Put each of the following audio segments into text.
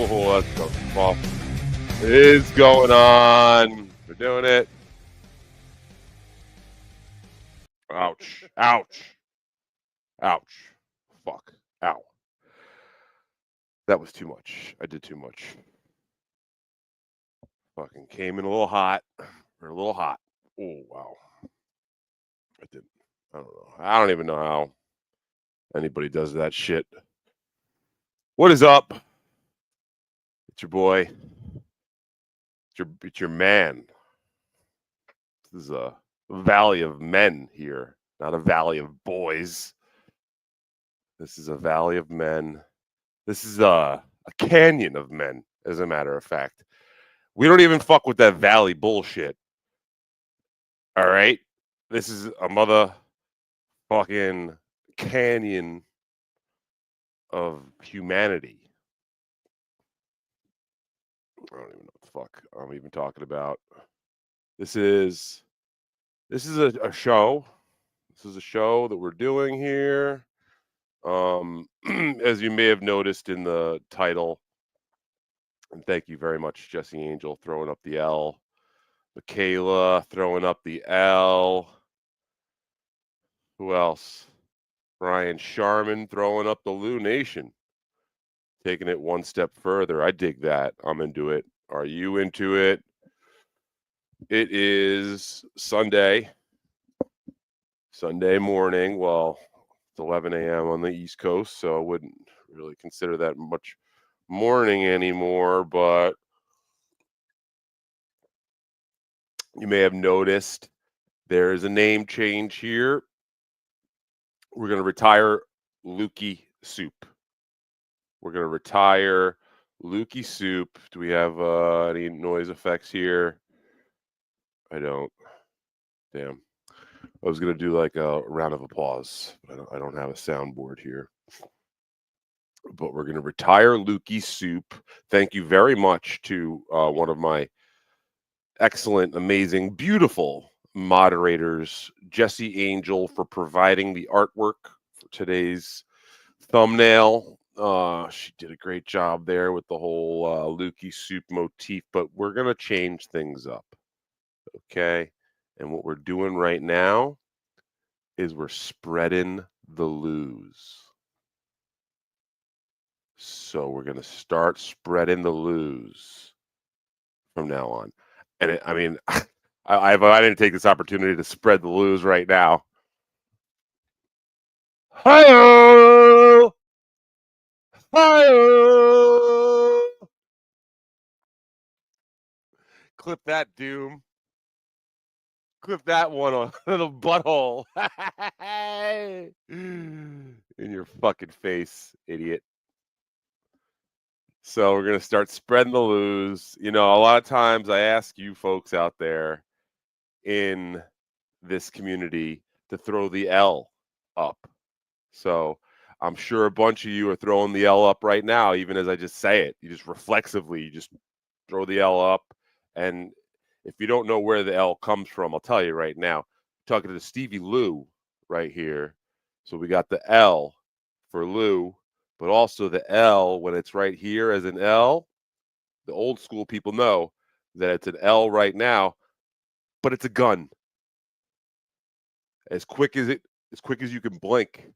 What the fuck is going on? We're doing it. Ouch. Ouch. Ouch. Fuck. Ow. That was too much. I did too much. Fucking came in a little hot. Or a little hot. Oh, wow. I didn't. I don't know. I don't even know how anybody does that shit. What is up? It's your boy. It's your man. This is a valley of men here, not a valley of boys. This is a valley of men. This is a canyon of men, as a matter of fact. We don't even fuck with that valley bullshit. All right? This is a motherfucking canyon of humanity. I don't even know what the fuck I'm even talking about. This is a show. This is a show that we're doing here. As you may have noticed in the title, and thank you very much, Jesse Angel, throwing up the L. Michaela throwing up the L. Who else? Brian Sharman throwing up the Lou Nation. Taking it one step further. I dig that. I'm into it. Are you into it? It is Sunday morning. Well, it's 11 a.m. on the East Coast, so I wouldn't really consider that much morning anymore, but you may have noticed there is a name change here. We're going to retire Lewkie Soup. We're going to retire Lewkie Soup. Do we have any noise effects here? I don't. Damn. I was going to do like a round of applause, but I don't have a soundboard here. But we're going to retire Lewkie Soup. Thank you very much to one of my excellent, amazing, beautiful moderators, Jesse Angel, for providing the artwork for today's thumbnail. She did a great job there with the whole Lewkie Soup motif, but we're going to change things up. Okay. And what we're doing right now is we're spreading the LEWS. So we're going to start spreading the LEWS from now on. And I mean, I didn't take this opportunity to spread the LEWS right now. Hi-oh! Hi-oh! Clip that, Doom. Clip that one on the butthole. In your fucking face, idiot. So we're going to start spreading the LEWS. You know, a lot of times I ask you folks out there in this community to throw the L up. So I'm sure a bunch of you are throwing the L up right now, even as I just say it. You just reflexively, you just throw the L up. And if you don't know where the L comes from, I'll tell you right now. I'm talking to Stevie Lou right here. So we got the L for Lou, but also the L when it's right here as an L. The old school people know that it's an L right now, but it's a gun. As quick as you can blink, it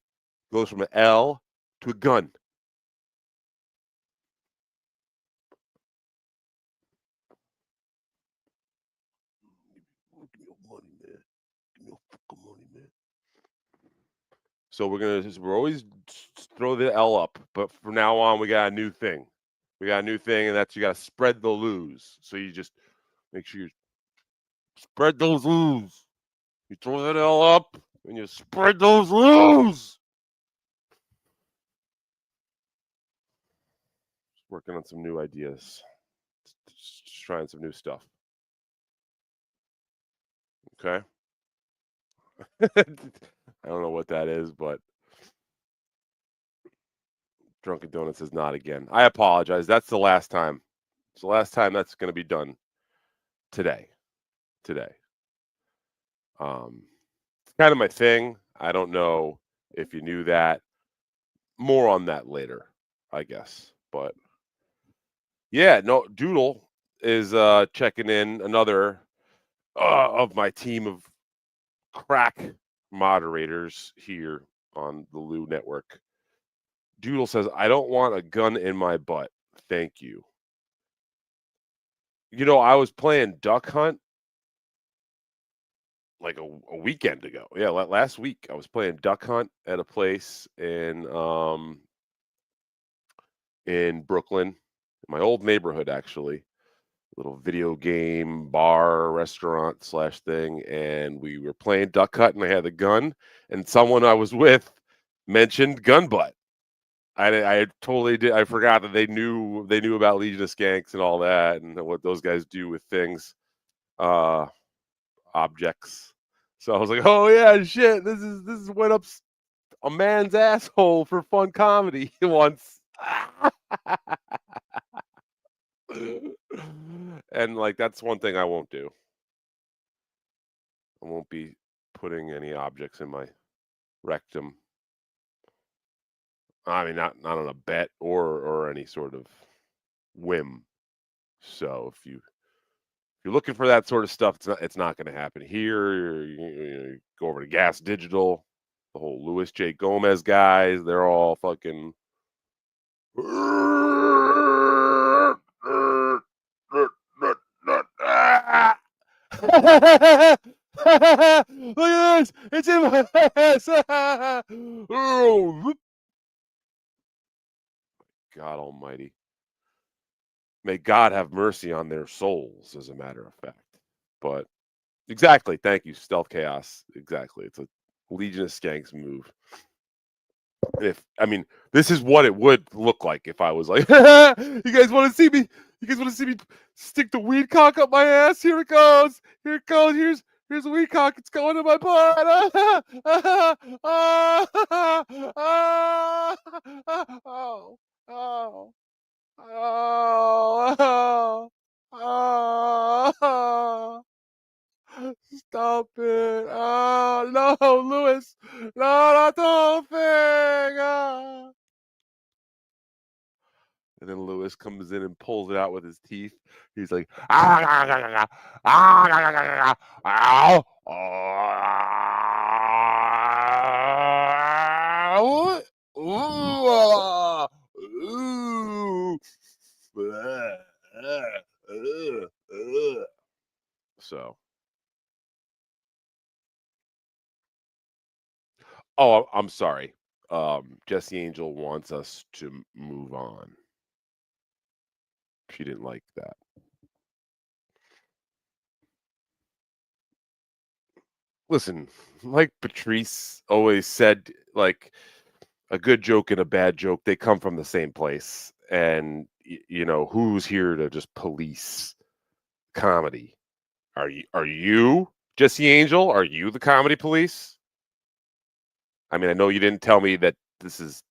goes from an L to a gun. Give me your money, man. Give me your fucking money, man. So we're always throw the L up, but from now on we got a new thing. We got a new thing, and that's you got to spread the LEWS. So you just make sure you spread those LEWS. You throw that L up, and you spread those LEWS. Working on some new ideas. Just trying some new stuff. Okay. I don't know what that is, but Drunken Donuts is not again. I apologize. That's the last time. It's the last time that's going to be done today. It's kind of my thing. I don't know if you knew that. More on that later, I guess. But yeah, no, Doodle is checking in, another of my team of crack moderators here on the Lou Network. Doodle says, I don't want a gun in my butt. Thank you. You know, I was playing Duck Hunt like a weekend ago. Yeah, last week I was playing Duck Hunt at a place in in Brooklyn, in my old neighborhood, actually. Little video game bar restaurant slash thing, and we were playing duck hunt, and I had a gun, and someone I was with mentioned gun butt. I totally did. I forgot that they knew about Legion of Skanks and all that, and what those guys do with things, uh, objects. So I was like, oh yeah, shit. This is went up a man's asshole for fun comedy once. And like that's one thing I won't do. I won't be putting any objects in my rectum. I mean, not on a bet or any sort of whim. So if you're looking for that sort of stuff, it's not going to happen here. You go over to Gas Digital, the whole Louis J. Gomez guys. They're all fucking. Look at this! It's in my ass! Oh, God Almighty! May God have mercy on their souls, as a matter of fact. But exactly, thank you, Stealth Chaos. Exactly, it's a Legion of Skanks move. This is what it would look like if I was like, you guys want to see me? You guys want to see me stick the weed cock up my ass? Here it goes. Here it goes. Here's the weed cock. It's going in my butt. Oh, oh, oh, oh. Stop it. Oh, no, Lewis. No, not the whole thing. And then Lewis comes in and pulls it out with his teeth. He's like, so. Oh, I'm sorry. Jesse Angel wants us to move on. She didn't like that. Listen, like Patrice always said, like a good joke and a bad joke, they come from the same place. And who's here to just police comedy? Are you Jesse Angel? Are you the comedy police? I mean, I know you didn't tell me that this is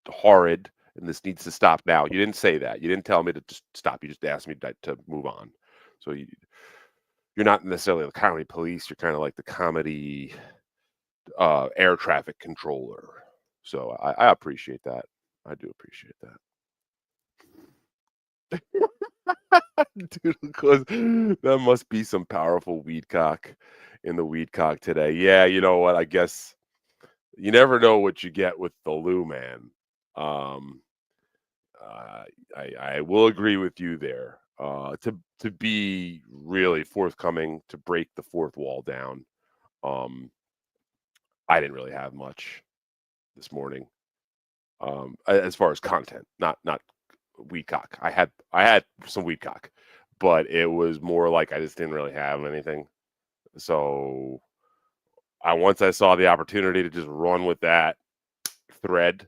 horrid and this needs to stop now. You didn't say that. You didn't tell me to just stop. You just asked me to move on. So you're not necessarily the comedy police. You're kind of like the comedy air traffic controller. So I appreciate that. I do appreciate that. Dude, because that must be some powerful weed cock in the weed cock today. Yeah, you know what? I guess you never know what you get with the Lou man. Um, I will agree with you there. To be really forthcoming, to break the fourth wall down. I didn't really have much this morning. As far as content, not weed cock. I had some weed cock, but it was more like I just didn't really have anything. So once I saw the opportunity to just run with that thread,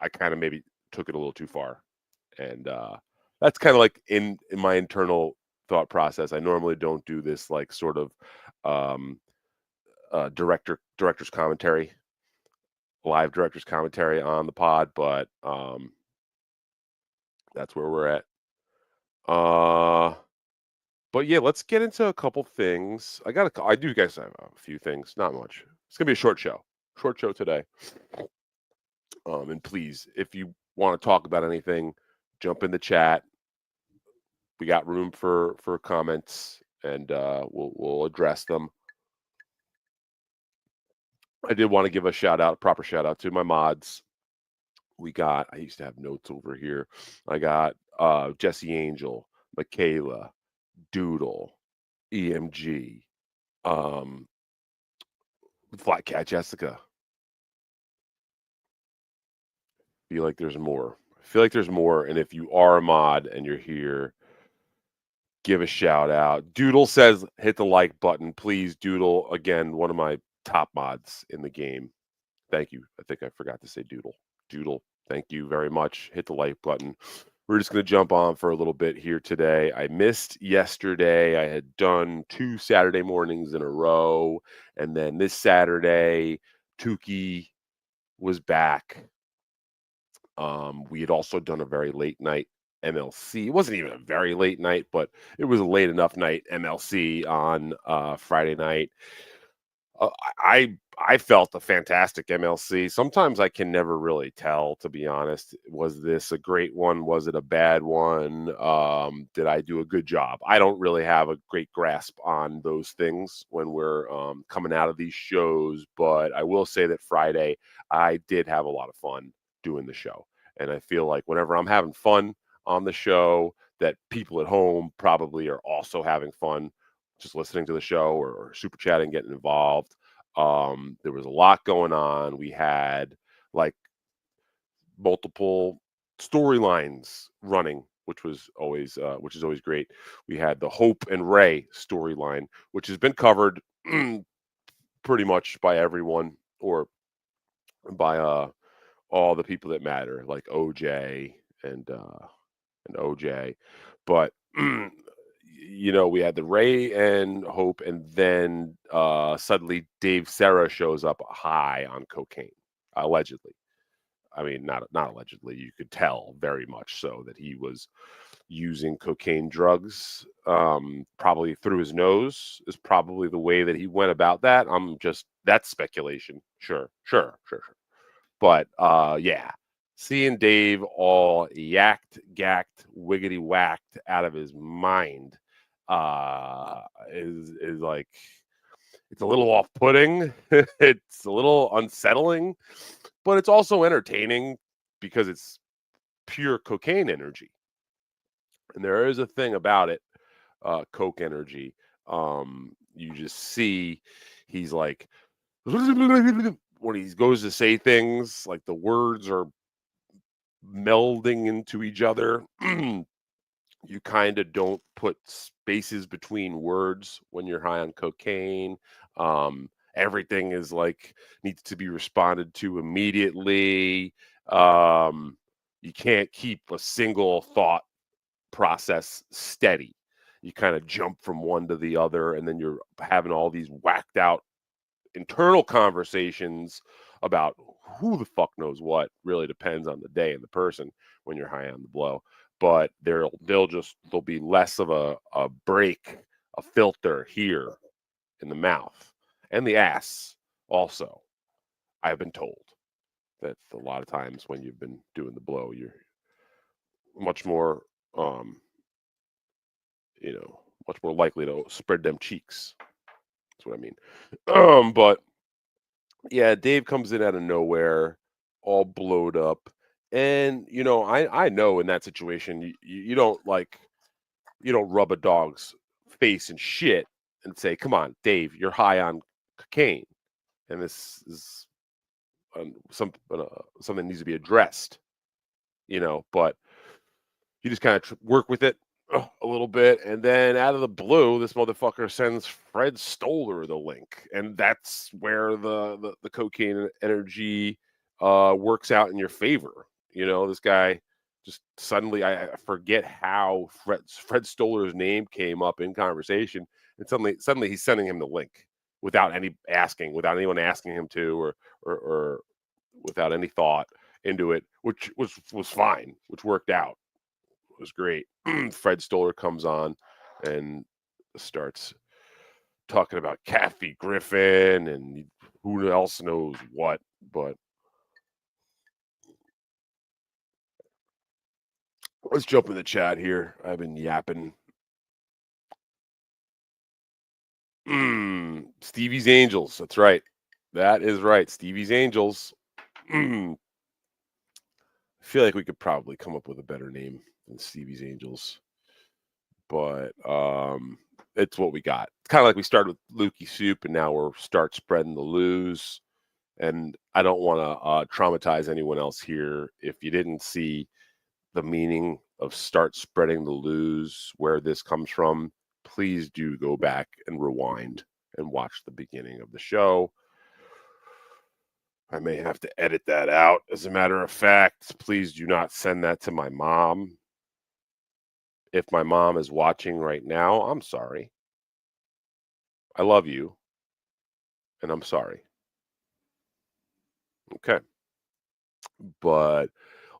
I kind of maybe took it a little too far, and that's kind of like in my internal thought process. I normally don't do this like sort of um, director's commentary, live director's commentary on the pod, but that's where we're at. But yeah, let's get into a couple things. I do guys have a few things, not much. It's gonna be a short show today. And please, if you want to talk about anything, jump in the chat. We got room for comments, and we'll address them. I did want to give a proper shout out to my mods. I used to have notes over here. I got Jesse Angel, Michaela, Doodle, EMG, um, Flat Cat Jessica, feel like there's more. I feel like there's more. And if you are a mod and you're here, give a shout out. Doodle says, hit the like button. Please, Doodle. Again, one of my top mods in the game. Thank you. I think I forgot to say Doodle. Doodle, thank you very much. Hit the like button. We're just going to jump on for a little bit here today. I missed yesterday. I had done 2 Saturday mornings in a row. And then this Saturday, Tukey was back. We had also done a very late night MLC. It wasn't even a very late night, but it was a late enough night MLC on Friday night. Uh, I felt a fantastic MLC. Sometimes I can never really tell, to be honest. Was this a great one? Was it a bad one? Did I do a good job? I don't really have a great grasp on those things when we're coming out of these shows, but I will say that Friday I did have a lot of fun doing the show. And I feel like whenever I'm having fun on the show, that people at home probably are also having fun just listening to the show or super chatting, getting involved. There was a lot going on. We had like multiple storylines running, which is always great. We had the Hope and Ray storyline, which has been covered pretty much by everyone or by all the people that matter, like OJ and OJ. But we had the Ray and Hope, and then suddenly Dave Serra shows up high on cocaine, allegedly. I mean, not allegedly. You could tell very much so that he was using cocaine drugs, probably through his nose is probably the way that he went about that. That's speculation. Sure. But yeah, seeing Dave all yacked, gacked, wiggity whacked out of his mind is like, it's a little off-putting. It's a little unsettling, but it's also entertaining because it's pure cocaine energy. And there is a thing about it, coke energy. You just see he's like, when he goes to say things, like the words are melding into each other. You kind of don't put spaces between words when you're high on cocaine. Everything is like needs to be responded to immediately. You can't keep a single thought process steady. You kind of jump from one to the other, and then you're having all these whacked out internal conversations about who the fuck knows what. Really depends on the day and the person when you're high on the blow. But there'll be less of a break, a filter here in the mouth and the ass also. I've been told that a lot of times when you've been doing the blow, you're much more much more likely to spread them cheeks. That's what I mean. But yeah, Dave comes in out of nowhere, all blowed up. And I know in that situation you don't rub a dog's face and shit and say, "Come on, Dave, you're high on cocaine, and this is something needs to be addressed." But you just kind of work with it a little bit, and then out of the blue, this motherfucker sends Fred Stoller the link, and that's where the cocaine energy works out in your favor. This guy just suddenly, I forget how Fred Stoller's name came up in conversation, and suddenly he's sending him the link without anyone asking him to, or without any thought into it, which was fine, which worked out. It was great. Fred Stoller comes on and starts talking about Kathy Griffin and who else knows what, but let's jump in the chat here. I've been yapping. Stevie's Angels. That's right. That is right. Stevie's Angels. I feel like we could probably come up with a better name than Stevie's Angels, but it's what we got. It's kind of like we started with Lewkie Soup, and now we're start spreading the LEWS, And I don't want to traumatize anyone else here. If you didn't see the meaning of start spreading the LEWS, where this comes from, please do go back and rewind and watch the beginning of the show. I may have to edit that out. As a matter of fact, please do not send that to my mom. If my mom is watching right now, I'm sorry. I love you, and I'm sorry. Okay. But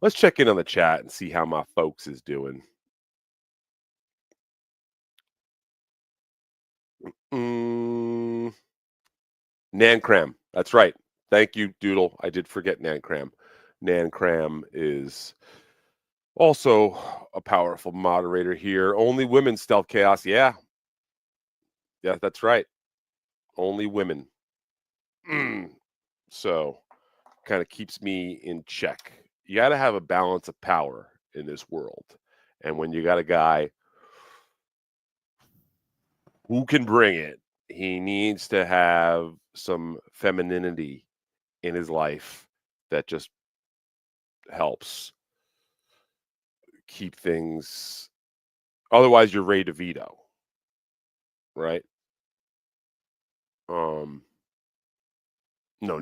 let's check in on the chat and see how my folks is doing. Nan Cram. That's right. Thank you, Doodle. I did forget Nan Cram. Nan Cram is also a powerful moderator here. Only women, Stealth Chaos. Yeah. Yeah, that's right. Only women. So kind of keeps me in check. You got to have a balance of power in this world. And when you got a guy who can bring it, he needs to have some femininity in his life that just helps keep things. Otherwise, you're Ray DeVito, right?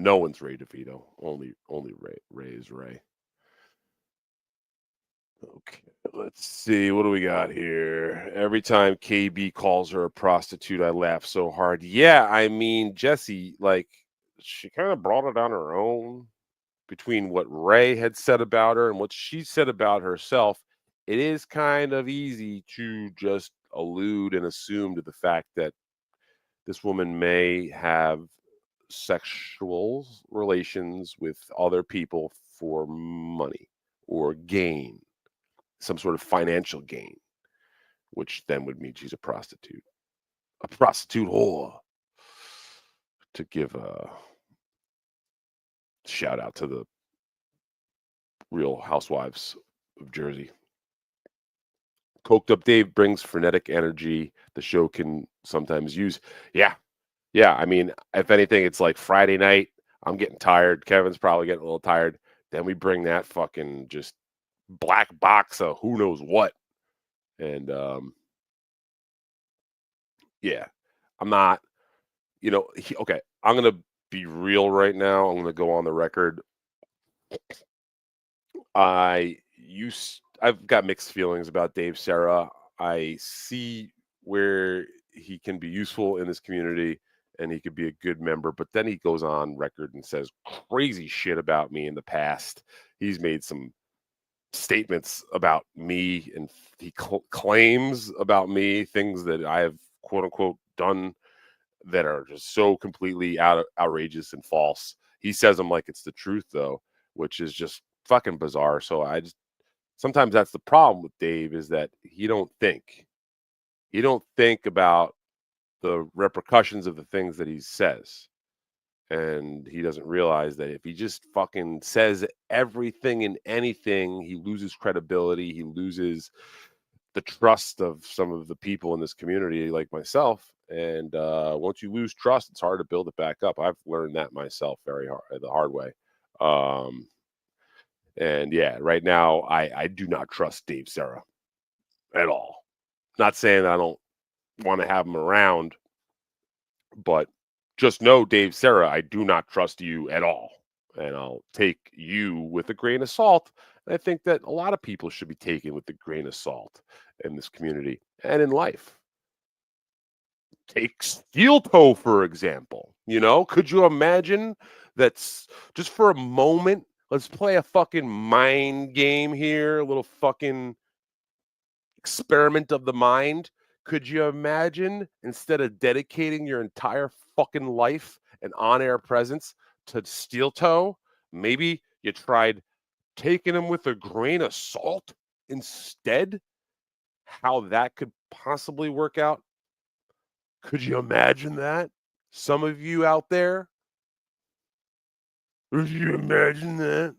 No one's Ray DeVito. Only Ray is Ray. Okay, let's see. What do we got here? Every time KB calls her a prostitute, I laugh so hard. Yeah, I mean, Jesse, like, she kind of brought it on her own between what Ray had said about her and what she said about herself. It is kind of easy to just allude and assume to the fact that this woman may have sexual relations with other people for money or gain, some sort of financial gain, which then would mean she's a prostitute whore. To give a shout out to the Real Housewives of Jersey. Coked up Dave brings frenetic energy the show can sometimes use. Yeah. Yeah. I mean, if anything, it's like Friday night. I'm getting tired. Kevin's probably getting a little tired. Then we bring that fucking just black box of who knows what. And yeah, I'm not, okay, I'm going to be real right now. I'm going to go on the record. I've got mixed feelings about Dave Serra. I see where he can be useful in this community and he could be a good member, but then he goes on record and says crazy shit about me in the past. He's made some statements about me and he claims about me things that I have quote unquote done that are just so completely outrageous and false. He says them like it's the truth though, which is just fucking bizarre. So sometimes that's the problem with Dave is that he don't think about the repercussions of the things that he says. And he doesn't realize that if he just fucking says everything and anything, he loses credibility. He loses the trust of some of the people in this community like myself. And once you lose trust, it's hard to build it back up. I've learned that myself the hard way. And yeah, right now I do not trust Dave Serra at all. Not saying I don't want to have him around, but just know, Dave Serra, I do not trust you at all. And I'll take you with a grain of salt. And I think that a lot of people should be taken with a grain of salt in this community and in life. Take Steel Toe, for example. Could you imagine that's just for a moment? Let's play a fucking mind game here, a little fucking experiment of the mind. Could you imagine instead of dedicating your entire fucking life and on-air presence to Steel Toe, maybe you tried taking him with a grain of salt instead? How that could possibly work out? Could you imagine that? Some of you out there? Could you imagine that?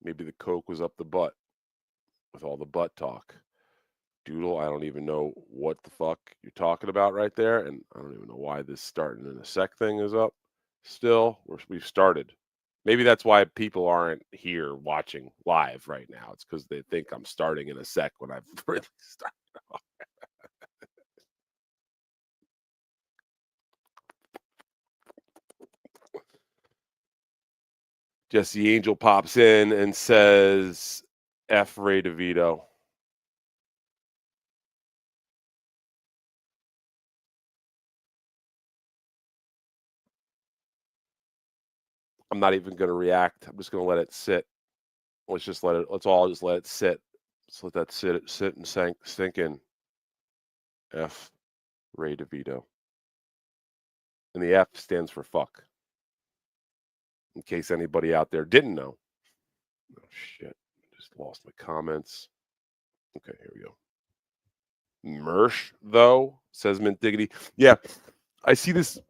Maybe the Coke was up the butt with all the butt talk. doodle. I don't even know what the fuck you're talking about right there, and I don't even know why this starting in a sec thing is up. Still, we've started. Maybe that's why people aren't here watching live right now. It's because they think I'm starting in a sec when I've really started. Jesse Angel pops in and says, F Ray DeVito. I'm not even going to react. I'm just going to let it sit. Let's all just let it sit. Let's let that sit and sink in. F Ray DeVito. And the F stands for fuck. In case anybody out there didn't know. Oh, shit. Just lost my comments. Okay, here we go. Mersh, though, says Mint Diggity. Yeah, I see this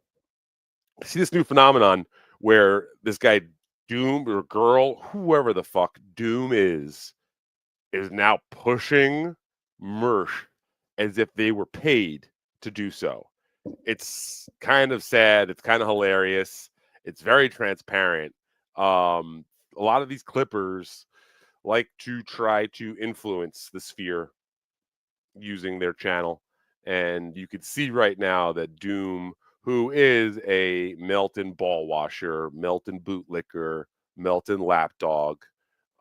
new phenomenon where this guy Doom or girl, whoever the fuck Doom is now pushing Mersh as if they were paid to do so. It's kind of sad. It's kind of hilarious. It's very transparent. A lot of these Clippers like to try to influence the sphere using their channel. And you could see right now that Doom, who is a Melton ball washer, Melton bootlicker, Melton lapdog,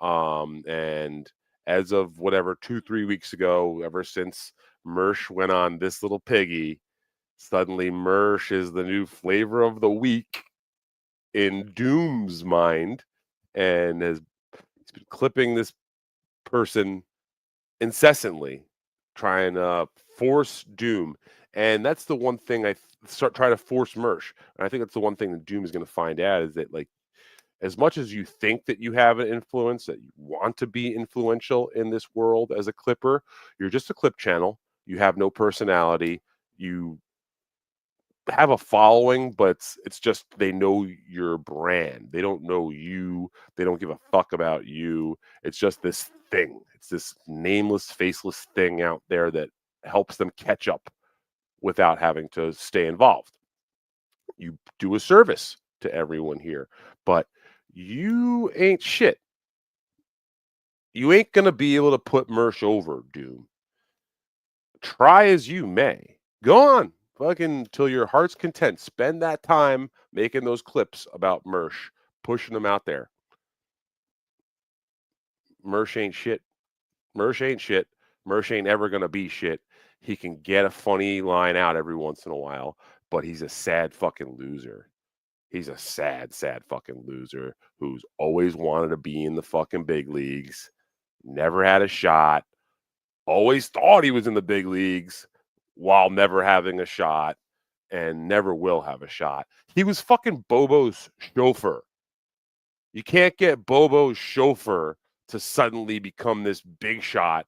and as of whatever 2-3 weeks ago, ever since Mersh went on This Little Piggy, suddenly Mersh is the new flavor of the week in Doom's mind, and has been clipping this person incessantly, trying to force Doom. And that's the one thing try to force Mersh. And I think that's the one thing that Doom is going to find out is that, like, as much as you think that you have an influence, that you want to be influential in this world as a clipper, you're just a clip channel. You have no personality. You have a following, but it's just they know your brand. They don't know you. They don't give a fuck about you. It's just this thing. It's this nameless, faceless thing out there that helps them catch up without having to stay involved. You do a service to everyone here, but you ain't shit. You ain't gonna be able to put Mersh over, Doom. Try as you may. Go on, fucking till your heart's content. Spend that time making those clips about Mersh, pushing them out there. Mersh ain't shit. Mersh ain't shit. Mersh ain't ever gonna be shit. He can get a funny line out every once in a while, but he's a sad fucking loser. He's a sad, sad fucking loser who's always wanted to be in the fucking big leagues, never had a shot, always thought he was in the big leagues while never having a shot, and never will have a shot. He was fucking Bobo's chauffeur. You can't get Bobo's chauffeur to suddenly become this big shot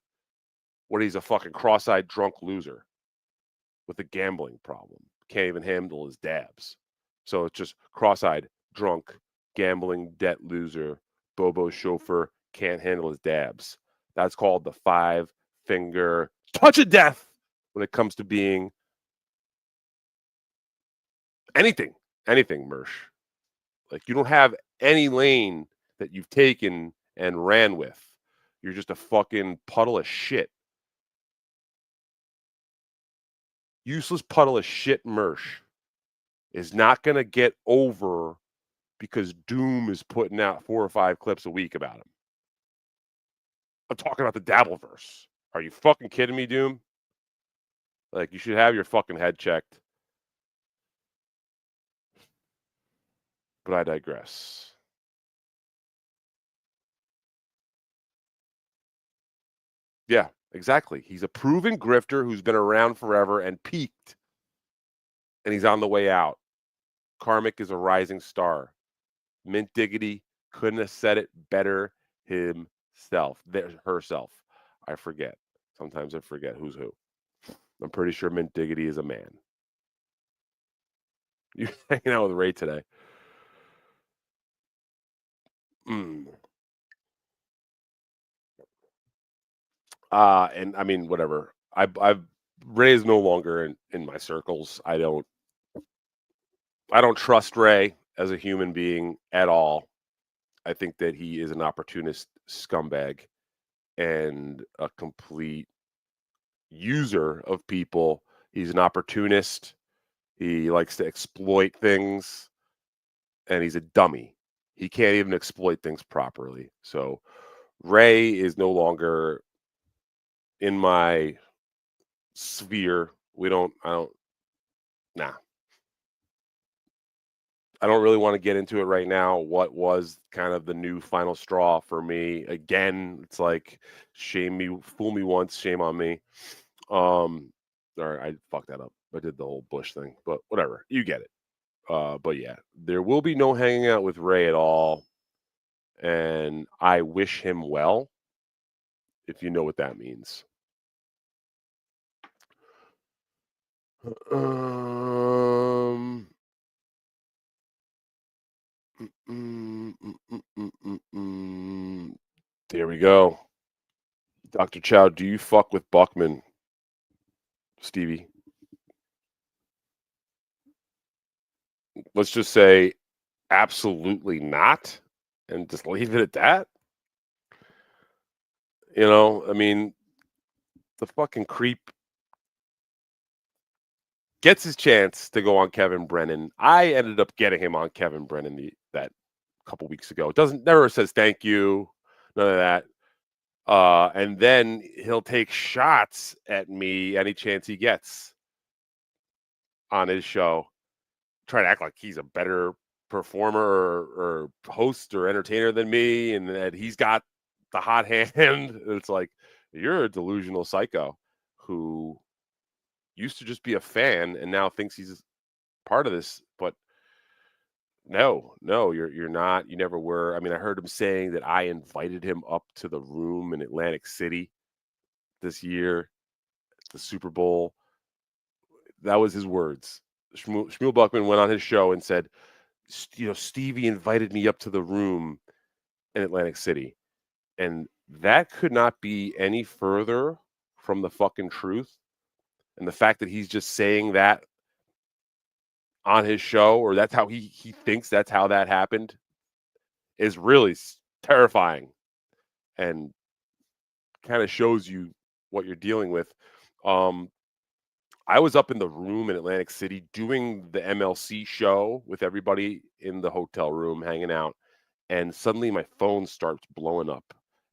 when he's a fucking cross-eyed drunk loser with a gambling problem. Can't even handle his dabs. So it's just cross-eyed, drunk, gambling debt loser. Bobo's chauffeur can't handle his dabs. That's called the 5-finger touch of death when it comes to being anything, Mersh. Like, you don't have any lane that you've taken and ran with. You're just a fucking puddle of shit. Useless puddle of shit Mersh is not going to get over because Doom is putting out 4 or 5 clips a week about him. I'm talking about the dabverse. Are you fucking kidding me, Doom? Like, you should have your fucking head checked. But I digress. Yeah, exactly. He's a proven grifter who's been around forever and peaked. And he's on the way out. Karmic is a rising star. Mint Diggity couldn't have said it better himself. Herself. I forget. Sometimes I forget who's who. I'm pretty sure Mint Diggity is a man. You're hanging out with Ray today. And I mean, whatever. Ray is no longer in my circles. I don't trust Ray as a human being at all. I think that he is an opportunist scumbag and a complete user of people. He's an opportunist. He likes to exploit things, and he's a dummy. He can't even exploit things properly. So Ray is no longer in my sphere. Nah. I don't really want to get into it right now. What was kind of the new final straw for me? Again, it's like fool me once, shame on me. Sorry, I fucked that up. I did the whole Bush thing, but whatever. You get it. But yeah, there will be no hanging out with Ray at all, and I wish him well, if you know what that means. There we go. Dr. Chow, do you fuck with Buckman, Stevie? Let's just say absolutely not, and just leave it at that. You know, I mean, the fucking creep gets his chance to go on Kevin Brennan. I ended up getting him on Kevin Brennan that couple weeks ago. Never says thank you, none of that. And then he'll take shots at me any chance he gets on his show. Try to act like he's a better performer or host or entertainer than me, and that he's got the hot hand. It's like, you're a delusional psycho who used to just be a fan and now thinks he's part of this. But no, you're not. You never were. I mean, I heard him saying that I invited him up to the room in Atlantic City this year, the Super Bowl. That was his words. Shmuel Buckman went on his show and said, Stevie invited me up to the room in Atlantic City. And that could not be any further from the fucking truth. And the fact that he's just saying that on his show, or that's how he thinks that's how that happened, is really terrifying and kind of shows you what you're dealing with. I was up in the room in Atlantic City doing the MLC show with everybody in the hotel room hanging out, and suddenly my phone starts blowing up,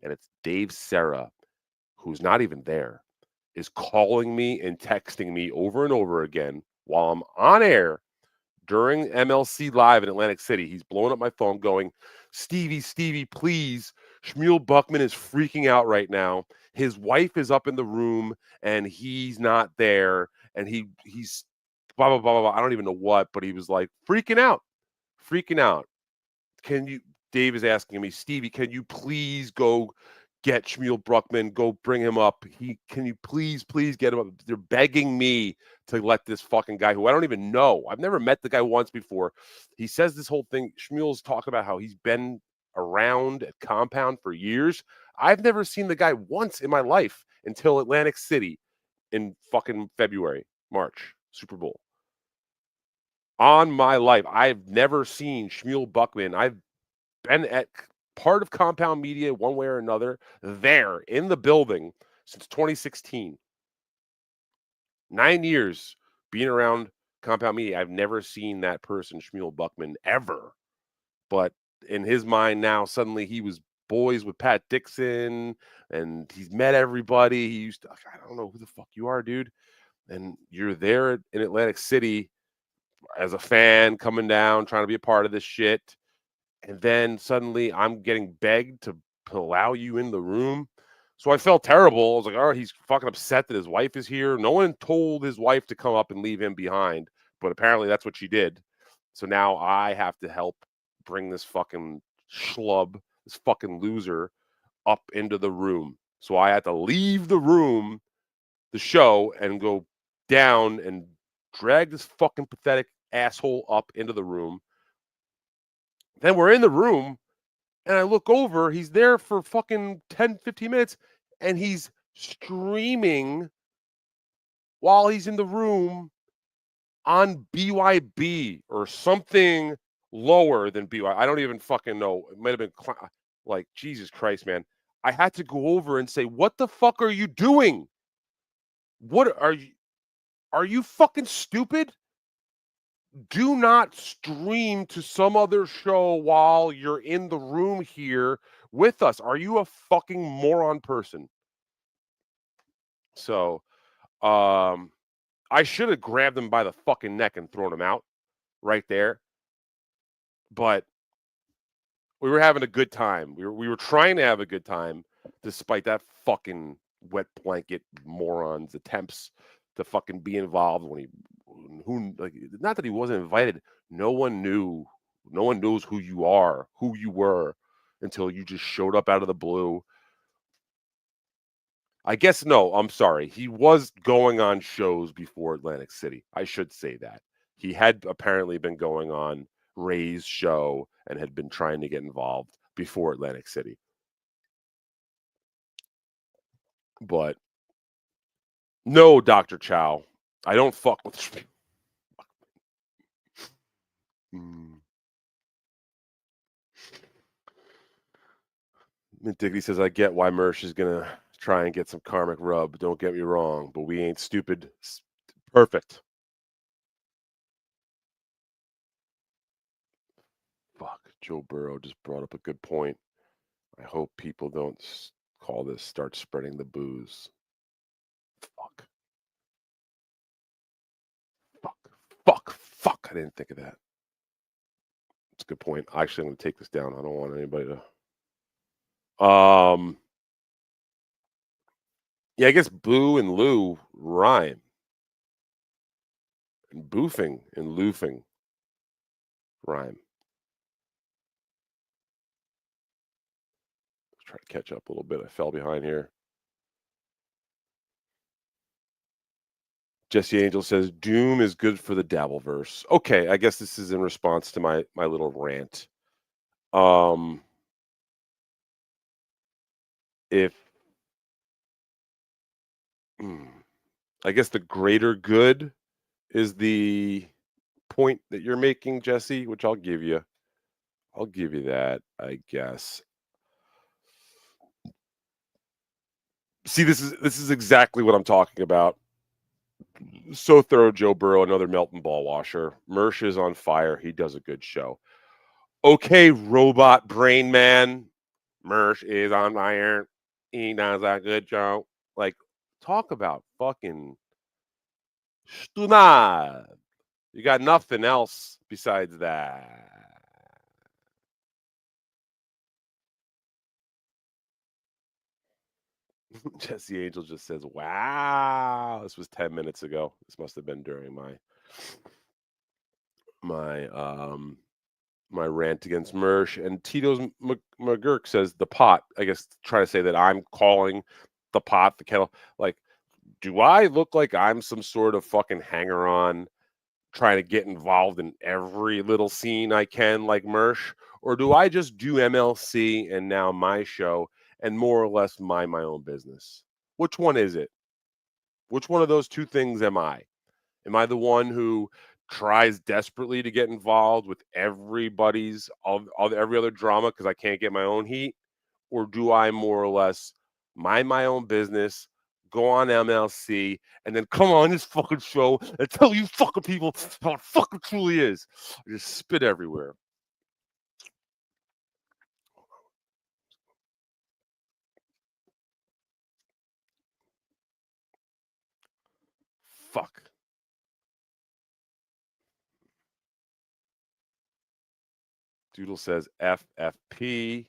and it's Dave Serra, who's not even there, is calling me and texting me over and over again while I'm on air during MLC Live in Atlantic City. He's blowing up my phone going, Stevie, please. Shmuel Buckman is freaking out right now. His wife is up in the room and he's not there. And he's blah, blah, blah, blah, blah. I don't even know what, but he was like freaking out. Dave is asking me, Stevie, can you please go get Shmuel Buckman, go bring him up. Can you please get him up? They're begging me to let this fucking guy, who I don't even know. I've never met the guy once before. He says this whole thing. Shmuel's talking about how he's been around at Compound for years. I've never seen the guy once in my life until Atlantic City in fucking March, Super Bowl. On my life, I've never seen Shmuel Buckman. I've been at part of Compound Media one way or another there in the building since 2016. 9 years being around Compound Media. I've never seen that person, Shmuel Buckman, ever. But in his mind now, suddenly he was boys with Pat Dixon and he's met everybody. He used to, I don't know who the fuck you are, dude. And you're there in Atlantic City as a fan coming down, trying to be a part of this shit. And then suddenly I'm getting begged to allow you in the room. So I felt terrible. I was like, all right, he's fucking upset that his wife is here. No one told his wife to come up and leave him behind, but apparently that's what she did. So now I have to help bring this fucking schlub, this fucking loser, up into the room. So I had to leave the room, the show, and go down and drag this fucking pathetic asshole up into the room. Then we're in the room, and I look over. He's there for fucking 10, 15 minutes, and he's streaming while he's in the room on BYB or something lower than BY. I don't even fucking know. It might have been like, Jesus Christ, man. I had to go over and say, what the fuck are you doing? What are you fucking stupid? Do not stream to some other show while you're in the room here with us. Are you a fucking moron person? So, I should have grabbed him by the fucking neck and thrown him out right there. But we were having a good time. We were trying to have a good time despite that fucking wet blanket moron's attempts to fucking be involved when not that he wasn't invited. No one knew. No one knows who you are, who you were until you just showed up out of the blue. I guess no, I'm sorry. He was going on shows before Atlantic City. I should say that. He had apparently been going on Ray's show and had been trying to get involved before Atlantic City. But no, Dr. Chow, I don't fuck with Mint Diggity says, I get why Mersh is going to try and get some karmic rub. Don't get me wrong, but we ain't stupid. Perfect. Fuck. Joe Burrow just brought up a good point. I hope people don't call this start spreading the booze. Fuck. Fuck. I didn't think of that. That's a good point. Actually, I'm going to take this down. I don't want anybody to. Yeah, I guess boo and loo rhyme. And boofing and loofing rhyme. Let's try to catch up a little bit. I fell behind here. Jesse Angel says Doom is good for the dabverse. Okay, I guess this is in response to my little rant. If I guess the greater good is the point that you're making, Jesse, which I'll give you. I'll give you that, I guess. See, this is exactly what I'm talking about. So thorough, Joe Burrow, another melting ball washer. Mersh is on fire. He does a good show. Okay, robot brain man. Mersh is on fire. He does a good show. Like, talk about fucking stunad. You got nothing else besides that. Jesse Angel just says, wow. This was 10 minutes ago. This must have been during my rant against Mersh. And Tito's McGurk says the pot. I guess trying to say that I'm calling the pot the kettle. Like, do I look like I'm some sort of fucking hanger-on trying to get involved in every little scene I can like Mersh? Or do I just do MLC and now my show and more or less mind my own business? Which one is it? Which one of those two things am I? Am I the one who tries desperately to get involved with everybody's every other drama because I can't get my own heat? Or do I more or less mind my own business, go on MLC, and then come on this fucking show and tell you fucking people how it fucking truly is? I just spit everywhere. Fuck. Doodle says FFP.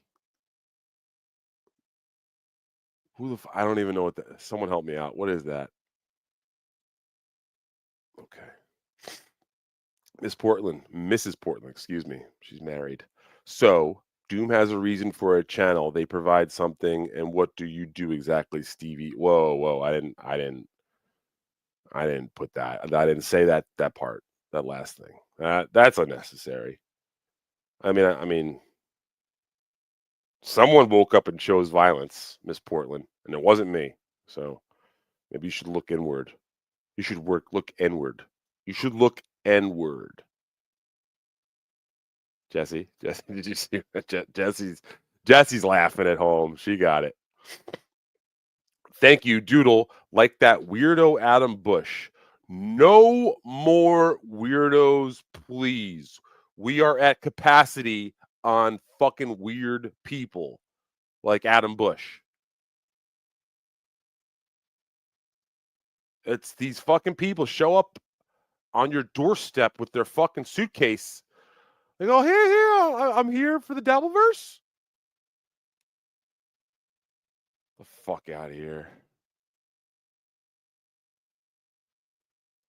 Who the I don't even know what that. Someone help me out. What is that? Okay. Mrs. Portland, excuse me. She's married. So Doom has a reason for a channel. They provide something, and what do you do exactly, Stevie? Whoa! I didn't put that. I didn't say that part. That last thing. That's unnecessary. I mean, someone woke up and chose violence, Miss Portland, and it wasn't me. So maybe you should look inward. You should look N-word. You should look N-word. Jesse, did you see that? Jesse's laughing at home. She got it. Thank you, Doodle. Like that weirdo Adam Bush. No more weirdos, please. We are at capacity on fucking weird people like Adam Bush. It's these fucking people show up on your doorstep with their fucking suitcase. They go, here, I'm here for the dabverse. The fuck out of here.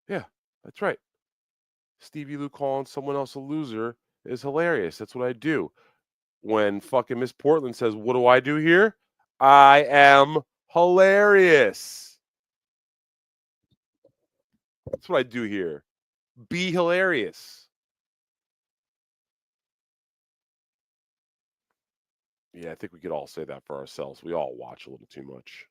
Yeah, that's right. Stevie Lou calling someone else a loser is hilarious. That's what I do. When fucking Miss Portland says, what do I do here? I am hilarious. That's what I do here. Be hilarious. Yeah, I think we could all say that for ourselves. We all watch a little too much.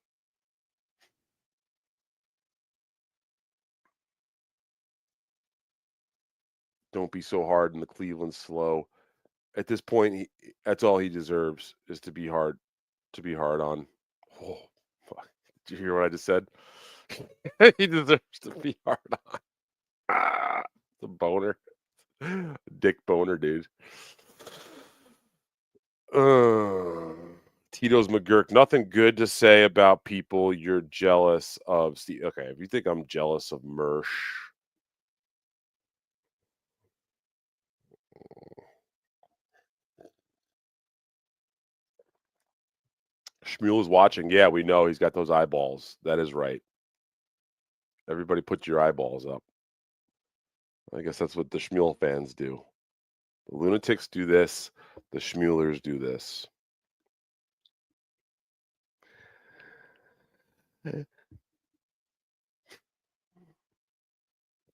Don't be so hard in the Cleveland slow. At this point, that's all he deserves is to be hard on. Oh, fuck. Did you hear what I just said? He deserves to be hard on. Ah, the boner. Dick boner, dude. Tito's McGurk. Nothing good to say about people you're jealous of. Steve. Okay, if you think I'm jealous of Mersh. Shmuel is watching. Yeah, we know he's got those eyeballs. That is right. Everybody put your eyeballs up. I guess that's what the Shmuel fans do. The lunatics do this. The Shmuelers do this.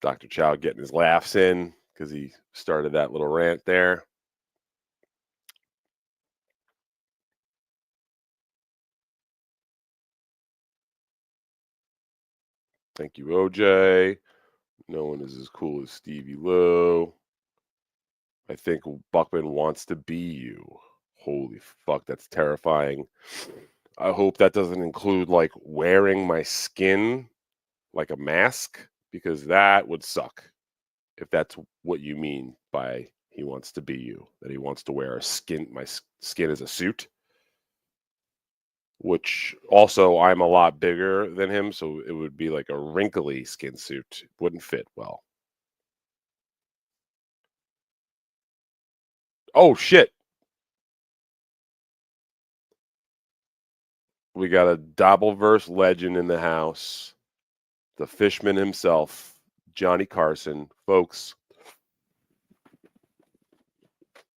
Dr. Chow getting his laughs in because he started that little rant there. Thank you, OJ. No one is as cool as Stevie Lou. I think Buckman wants to be you. Holy fuck, that's terrifying. I hope that doesn't include like wearing my skin like a mask, because that would suck. If that's what you mean by he wants to be you, that he wants to wear my skin as a suit, which also I'm a lot bigger than him, so it would be like a wrinkly skin suit. It wouldn't fit well. Oh shit. We got a dabverse legend in the house. The Fishman himself, Johnny Carson. Folks,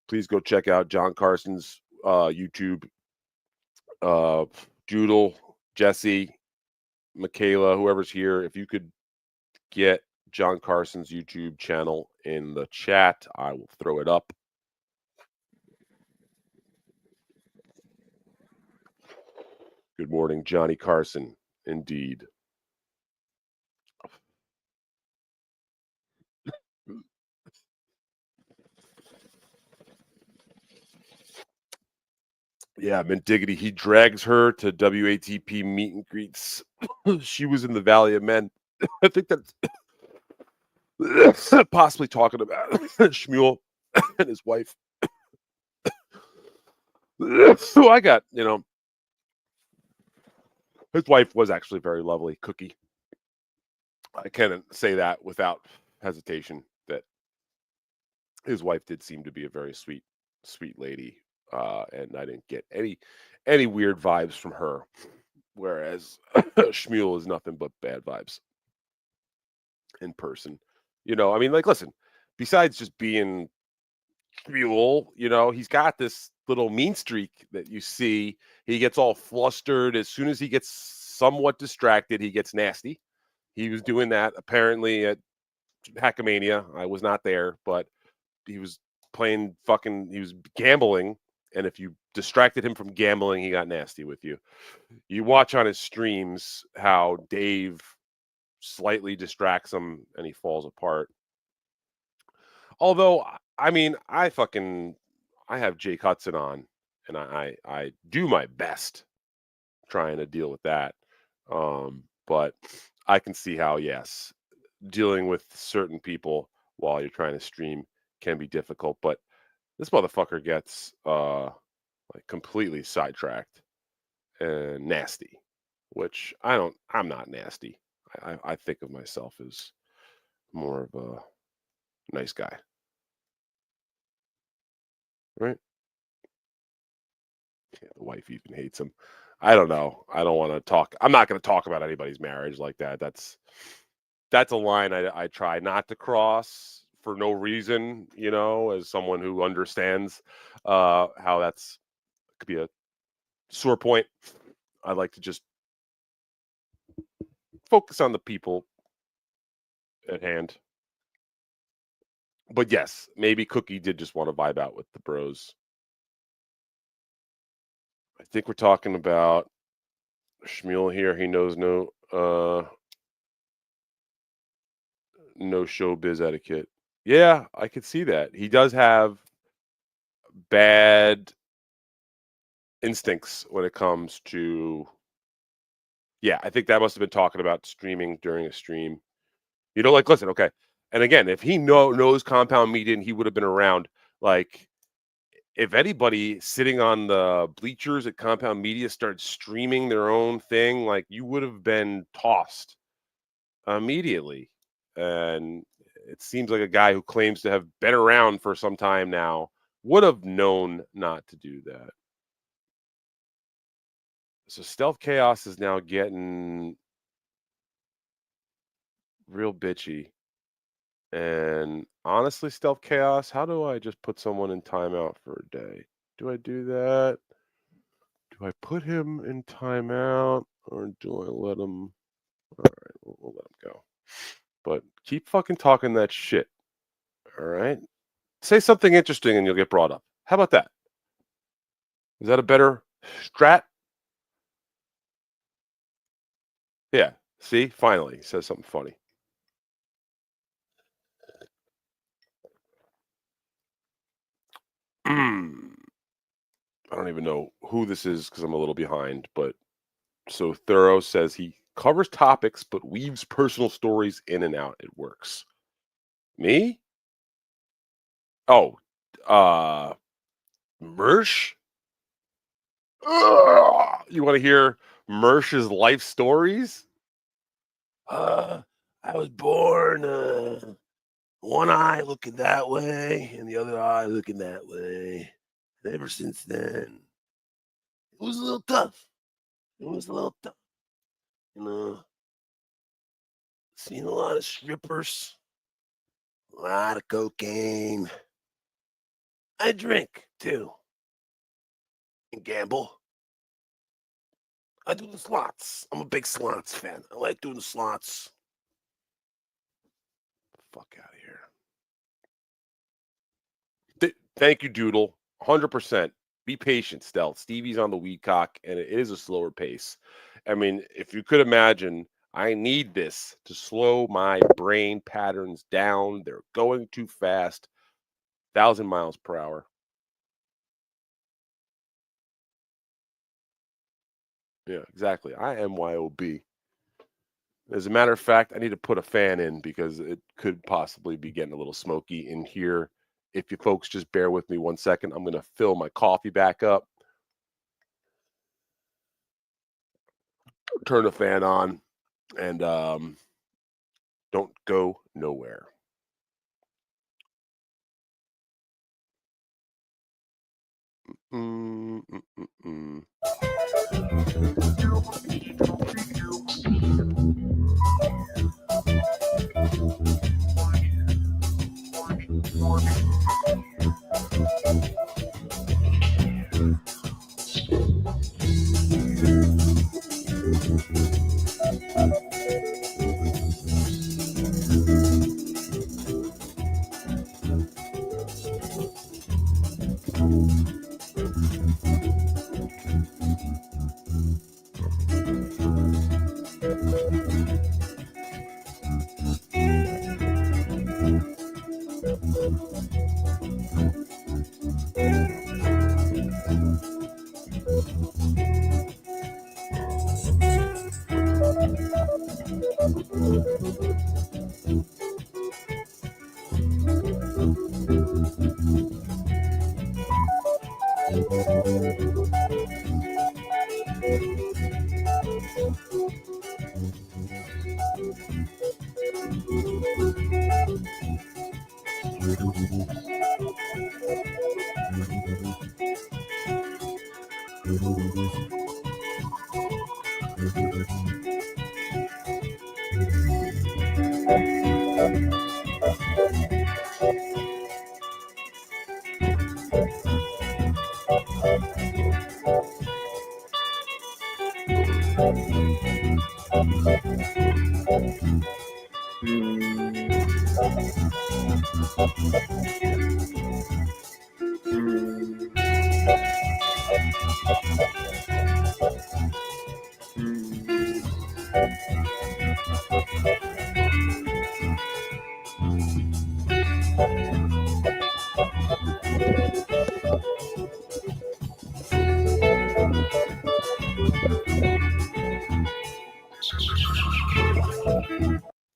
please go check out John Carson's YouTube. Doodle, Jesse, Michaela, whoever's here, if you could get John Carson's YouTube channel in the chat, I will throw it up. Good morning, Johnny Carson. Indeed. Yeah, Mint Diggity. He drags her to WATP meet and greets. She was in the Valley of Men. I think that's possibly talking about Shmuel and his wife. So I got, his wife was actually very lovely, Cookie. I can't say that without hesitation that his wife did seem to be a very sweet lady, and I didn't get any weird vibes from her. Whereas Shmuel is nothing but bad vibes in person. I mean, like, listen, besides just being Shmuel, he's got this little mean streak that you see. He gets all flustered as soon as he gets somewhat distracted. He gets nasty. He was doing that apparently at Hackamania. I was not there, but he was he was gambling, and if you distracted him from gambling, he got nasty with you. You watch on his streams how Dave slightly distracts him and he falls apart. Although, I mean, I have Jake Hudson on, and I do my best trying to deal with that. But I can see how, yes, dealing with certain people while you're trying to stream can be difficult. But this motherfucker gets like completely sidetracked and nasty, which I'm not nasty. I think of myself as more of a nice guy. Right? Yeah, the wife even hates him. I don't know. I don't want to talk. I'm not going to talk about anybody's marriage like that. That's a line I try not to cross for no reason. You know, as someone who understands how that's could be a sore point. I like to just focus on the people at hand. But yes, maybe Cookie did just want to vibe out with the bros. I think we're talking about Shmuel here. He knows no showbiz etiquette. Yeah, I could see that. He does have bad instincts when it comes to. Yeah, I think that must have been talking about streaming during a stream. You know, like, listen, okay. And again, if he knows Compound Media and he would have been around, like, if anybody sitting on the bleachers at Compound Media started streaming their own thing, like, you would have been tossed immediately. And it seems like a guy who claims to have been around for some time now would have known not to do that. So Stealth Chaos is now getting real bitchy. And honestly, Stealth Chaos, how do I just put someone in timeout for a day? Do I do that? Do I put him in timeout or do I let him? All right, we'll let him go. But keep fucking talking that shit. All right? Say something interesting and you'll get brought up. How about that? Is that a better strat? Yeah. See? Finally, he says something funny. I don't even know who this is because I'm a little behind. But so Thorough says he covers topics but weaves personal stories in and out. It works. Me? Oh, Mersh? You want to hear Mersh's life stories? I was born one eye looking that way and the other eye looking that way. And ever since then, it was a little tough. It was a little tough. You know, seen a lot of strippers, a lot of cocaine. I drink too and gamble. I do the slots. I'm a big slots fan. I like doing the slots. Fuck out of here. Thank you, Doodle. 100%. Be patient, Stealth. Stevie's on the weed cock, and it is a slower pace. I mean, if you could imagine, I need this to slow my brain patterns down. They're going too fast. 1,000 miles per hour. Yeah, exactly. I am YOB. As a matter of fact, I need to put a fan in because it could possibly be getting a little smoky in here. If you folks just bear with me 1 second, I'm going to fill my coffee back up. Turn the fan on and don't go nowhere.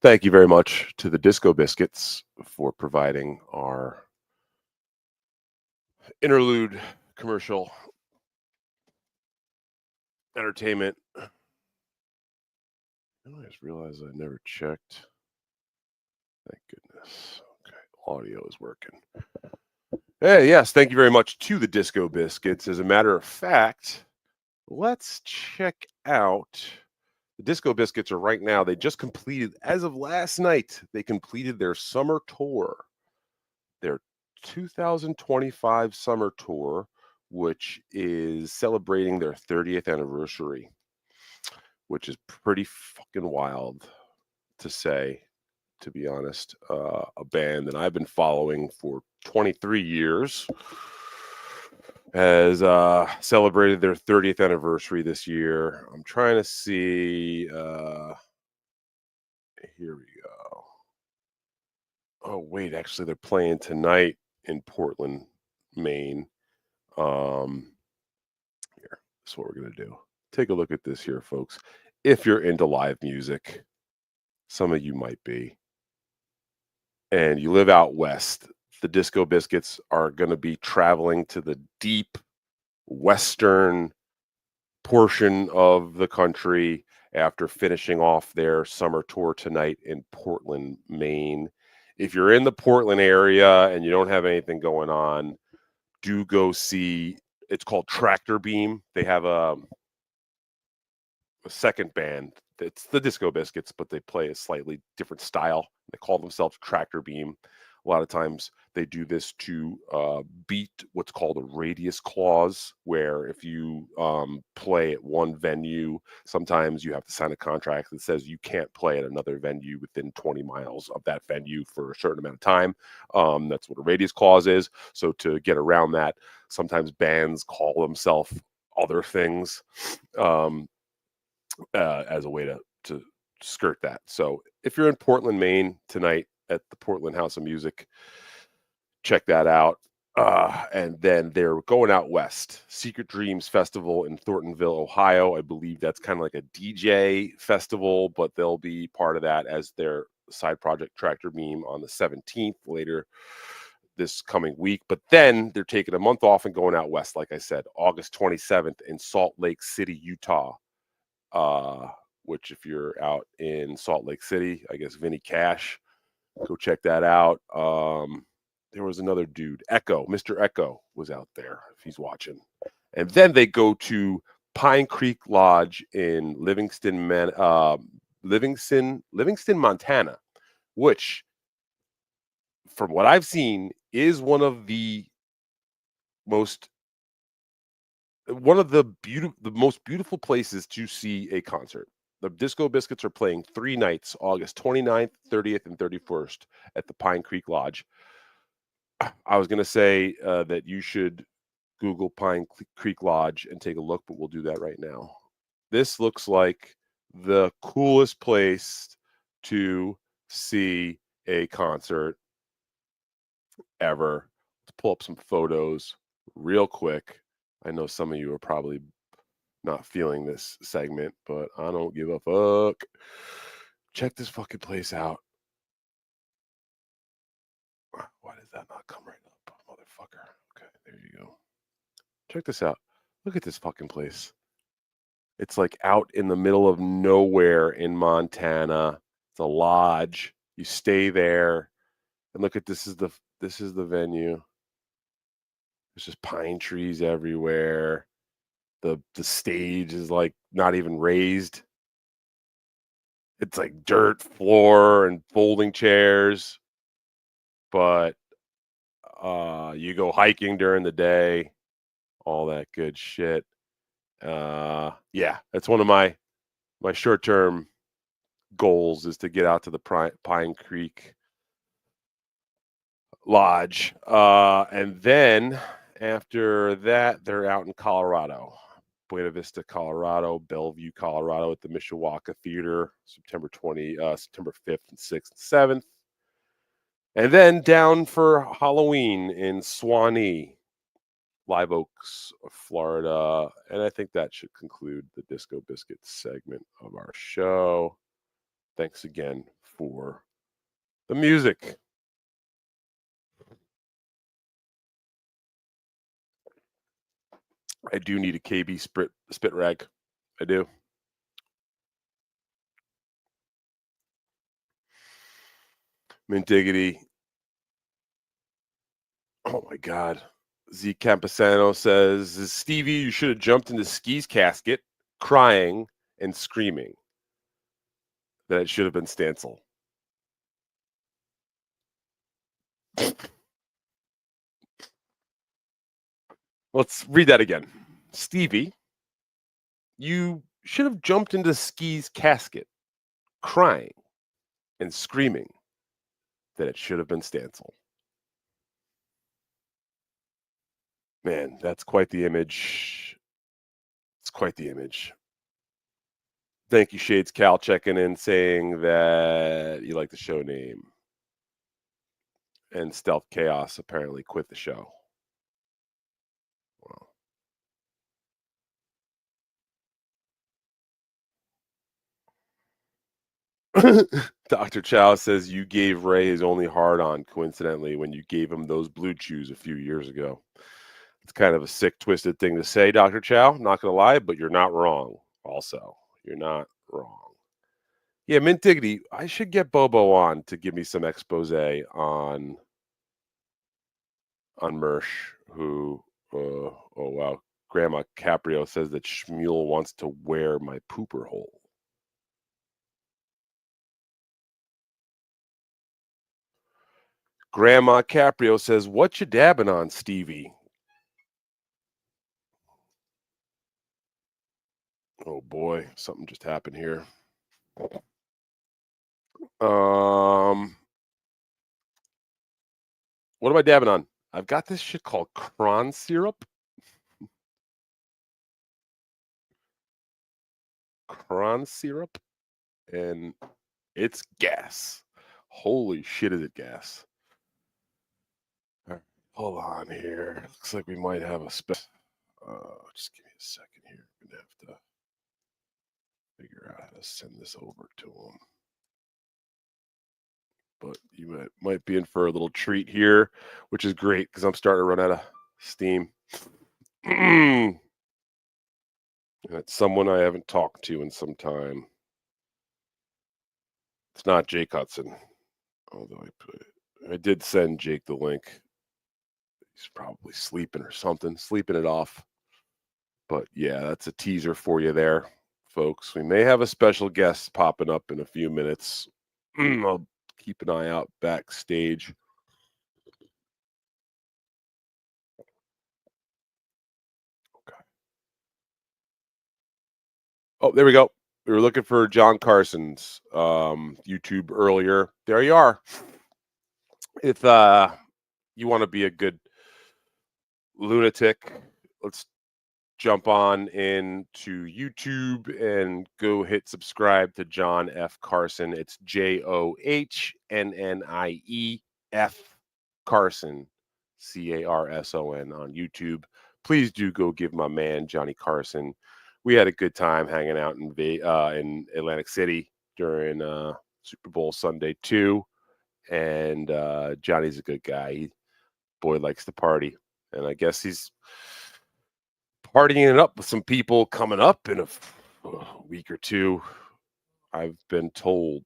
Thank you very much to the Disco Biscuits for providing our interlude commercial entertainment. I just realized I never checked. Thank goodness. Okay, audio is working. Hey, yes, thank you very much to the Disco Biscuits. As a matter of fact, let's check out the Disco Biscuits are right now. They just completed, as of last night, they completed their summer tour, their 2025 summer tour, which is celebrating their 30th anniversary, which is pretty fucking wild to say, to be honest. A band that I've been following for 23 years has celebrated their 30th anniversary this year. I'm trying to see. Here we go. Oh, wait, actually, they're playing tonight in Portland, Maine. Here, that's what we're going to do. Take a look at this here, folks. If you're into live music, some of you might be, and you live out west, the Disco Biscuits are going to be traveling to the deep western portion of the country after finishing off their summer tour tonight in Portland, Maine. If you're in the Portland area and you don't have anything going on, do go see. It's called Tractor Beam. They have a second band. It's the Disco Biscuits, but they play a slightly different style. They call themselves Tractor Beam. A lot of times they do this to beat what's called a radius clause, where if you play at one venue, sometimes you have to sign a contract that says you can't play at another venue within 20 miles of that venue for a certain amount of time. That's what a radius clause is. So to get around that, sometimes bands call themselves other things as a way to skirt that. So if you're in Portland, Maine tonight at the Portland House of Music, check that out. And then they're going out west. Secret Dreams Festival in Thorntonville, Ohio. I believe that's kind of like a DJ festival, but they'll be part of that as their side project Tractor Beam on the 17th later this coming week. But then they're taking a month off and going out west, like I said, August 27th in Salt Lake City, Utah. Which if you're out in Salt Lake City, I guess Vinny Cash, go check that out. There was another dude, Mr. Echo was out there if he's watching. And then they go to Pine Creek Lodge in Livingston, Montana, which from what I've seen is one of the most beautiful places to see a concert. The Disco Biscuits are playing 3 nights, August 29th, 30th, and 31st at the Pine Creek Lodge. I was going to say that you should Google Pine Creek Lodge and take a look, but we'll do that right now. This looks like the coolest place to see a concert ever. Let's pull up some photos real quick. I know some of you are probably not feeling this segment, but I don't give a fuck. Check this fucking place out. Why does that not come right up, motherfucker? Okay, there you go. Check this out. Look at this fucking place. It's like out in the middle of nowhere in Montana. It's a lodge. You stay there, and look at this is the venue. There's just pine trees everywhere. The stage is like not even raised. It's like dirt floor and folding chairs. But you go hiking during the day, all that good shit. Yeah, that's one of my short-term goals is to get out to the Pine Creek Lodge. And then after that, they're out in Colorado, Buena Vista, Colorado, Bellevue, Colorado at the Mishawaka Theater, September 5th and 6th and 7th. And then down for Halloween in Suwanee, Live Oaks, Florida. And I think that should conclude the Disco Biscuits segment of our show. Thanks again for the music. I do need a KB spit rag. I do. Mint diggity. Oh my God. Z Camposano says, Stevie, you should have jumped into Ski's casket, crying and screaming that it should have been Stancil. Let's read that again. Stevie, you should have jumped into Ski's casket, crying and screaming that it should have been Stancil. Man, that's quite the image. It's quite the image. Thank you, Shades Cal, checking in saying that you like the show name. And Stealth Chaos apparently quit the show. Wow. Dr. Chow says you gave Ray his only hard-on, coincidentally, when you gave him those blue chews a few years ago. It's kind of a sick, twisted thing to say, Dr. Chow. Not going to lie, but you're not wrong. Also, you're not wrong. Yeah, Mint Diggity, I should get Bobo on to give me some expose on Mersh, who, oh wow, Grandma Caprio says that Shmuel wants to wear my pooper hole. Grandma Caprio says, what you dabbing on, Stevie? Oh boy, something just happened here. What am I dabbing on? I've got this shit called cron syrup. Cron syrup, and it's gas. Holy shit, is it gas? All right, hold on here. Looks like we might have a special. Just give me a second here. I'm gonna have to figure out how to send this over to him. But you might be in for a little treat here, which is great because I'm starting to run out of steam. That's someone I haven't talked to in some time. It's not Jake Hudson, although I did send Jake the link. He's probably sleeping or something, sleeping it off. But yeah, that's a teaser for you there, folks. We may have a special guest popping up in a few minutes. I'll keep an eye out backstage. Okay. Oh, there we go. We were looking for John Carson's YouTube earlier. There you are. If you want to be a good lunatic, let's jump on into YouTube and go hit subscribe to John F. Carson. It's JOHNNIE F. Carson, CARSON on YouTube. please do go give my man Johnny Carson. We had a good time hanging out in Atlantic City during Super Bowl Sunday 2, and Johnny's a good guy. Boy likes to party, and I guess he's partying it up with some people coming up in a week or two, I've been told.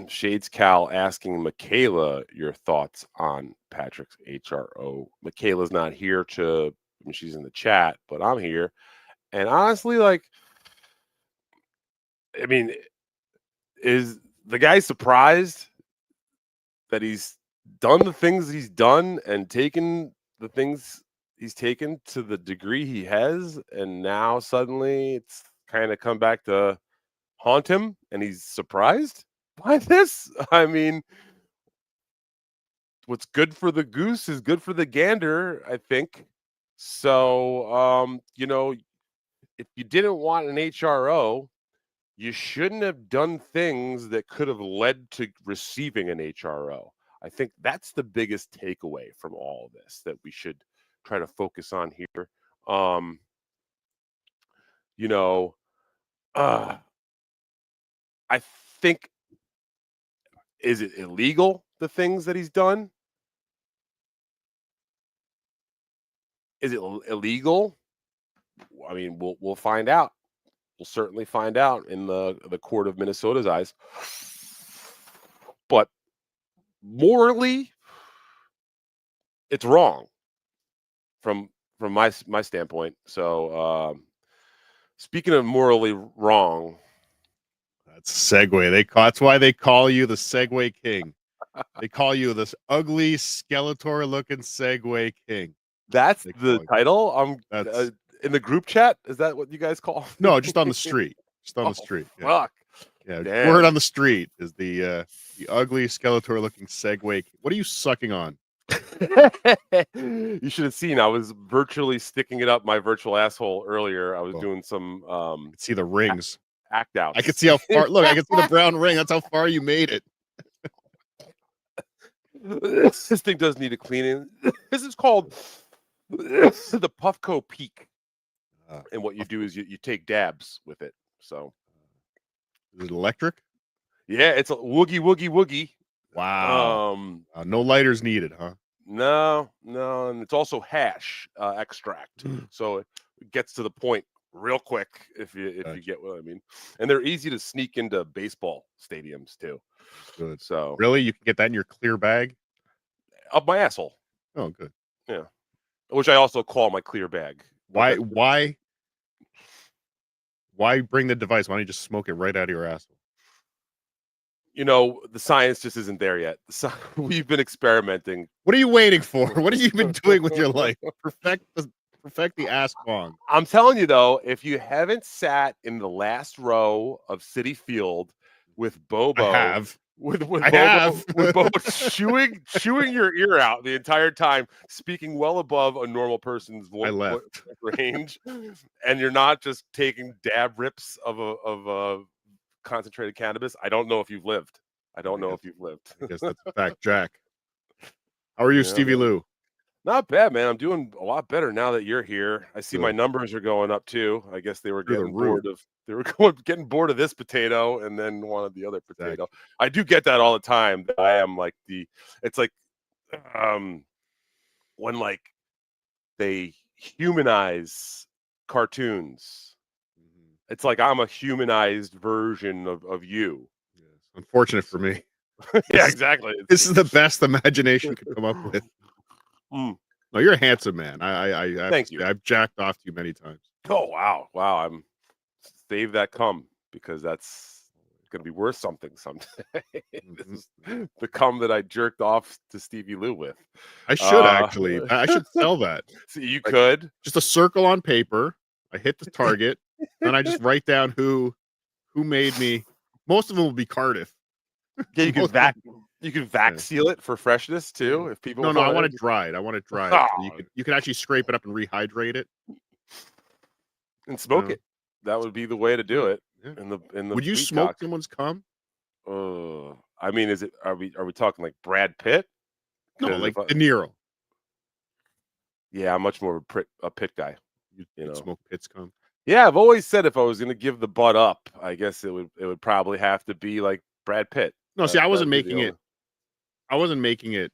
Shades Cal asking Michaela your thoughts on Patrick's HRO. Michaela's not here she's in the chat, but I'm here. And honestly, is the guy surprised that he's done the things he's done and taken the things he's taken to the degree he has, and now suddenly it's kind of come back to haunt him and he's surprised by this? I mean, what's good for the goose is good for the gander, I think. So, if you didn't want an HRO, you shouldn't have done things that could have led to receiving an HRO. I think that's the biggest takeaway from all of this that we should try to focus on here. I think, is it illegal, the things that he's done? Is it illegal? I mean, we'll find out. We'll certainly find out in the court of Minnesota's eyes. But morally, it's wrong from my standpoint. So, speaking of morally wrong, that's segue. That's why they call you the Segway King. They call you this ugly Skeletor-looking Segway King. That's the title. That's in the group chat. Is that what you guys call? No, just on the street. Just on the street. Yeah. Fuck. Yeah. Damn. Word on the street is the ugly Skeletor-looking Segway. What are you sucking on? You should have seen. I was virtually sticking it up my virtual asshole earlier. I was doing some. I could see the rings. Act out. I could see how far. Look, I can see the brown ring. That's how far you made it. This thing does need a cleaning. This is called the Puffco Peak, and what you do is you take dabs with it. So, is it electric? Yeah, it's a woogie woogie woogie. Wow. No lighters needed, huh? No, and it's also hash extract, so it gets to the point real quick if you get what I mean. And they're easy to sneak into baseball stadiums too. Good. So really, you can get that in your clear bag? Up my asshole. Oh, good. Yeah. Which I also call my clear bag. Why bring the device? Why don't you just smoke it right out of your asshole? The science just isn't there yet. We've been experimenting. What are you waiting for? What have you been doing with your life? Perfect the ass bong. I'm telling you, though, if you haven't sat in the last row of Citi Field with Bobo, I have. With Bobo chewing your ear out the entire time, speaking well above a normal person's voice range, and you're not just taking dab rips of concentrated cannabis, I don't know if you've lived. I guess that's a fact, Jack. How are you, Stevie Lou? Not bad, man. I'm doing a lot better now that you're here. I see my numbers are going up too. I guess they were getting bored of this potato and then wanted the other potato. Exactly. I do get that all the time. I am like it's like when they humanize cartoons. It's like I'm a humanized version of you. Yes. Unfortunate for me. Yeah, exactly. This is the best imagination could come up with. No, you're a handsome man. Thank you. I've jacked off to you many times. Oh wow. I'm save that cum, because that's gonna be worth something someday. This is the cum that I jerked off to Stevie Lou with. I should actually. I should sell that. So you could just a circle on paper. I hit the target, and I just write down who made me. Most of them will be Cardiff. Yeah, you can vac seal it for freshness too. If people no, I want it dried. I want it dried. Oh. So you can actually scrape it up and rehydrate it and smoke it. That would be the way to do it. Yeah. In the would you smoke someone's cum? I mean, is it? Are we talking like Brad Pitt? No, 'Cause like if I- De Niro. yeah, I'm much more of a Pitt guy. You'd You know. smoke Pitt's cum. Yeah, I've always said if I was going to give the butt up, I guess it would probably have to be like Brad Pitt. No, see, I wasn't That'd be the making only- it. I wasn't making it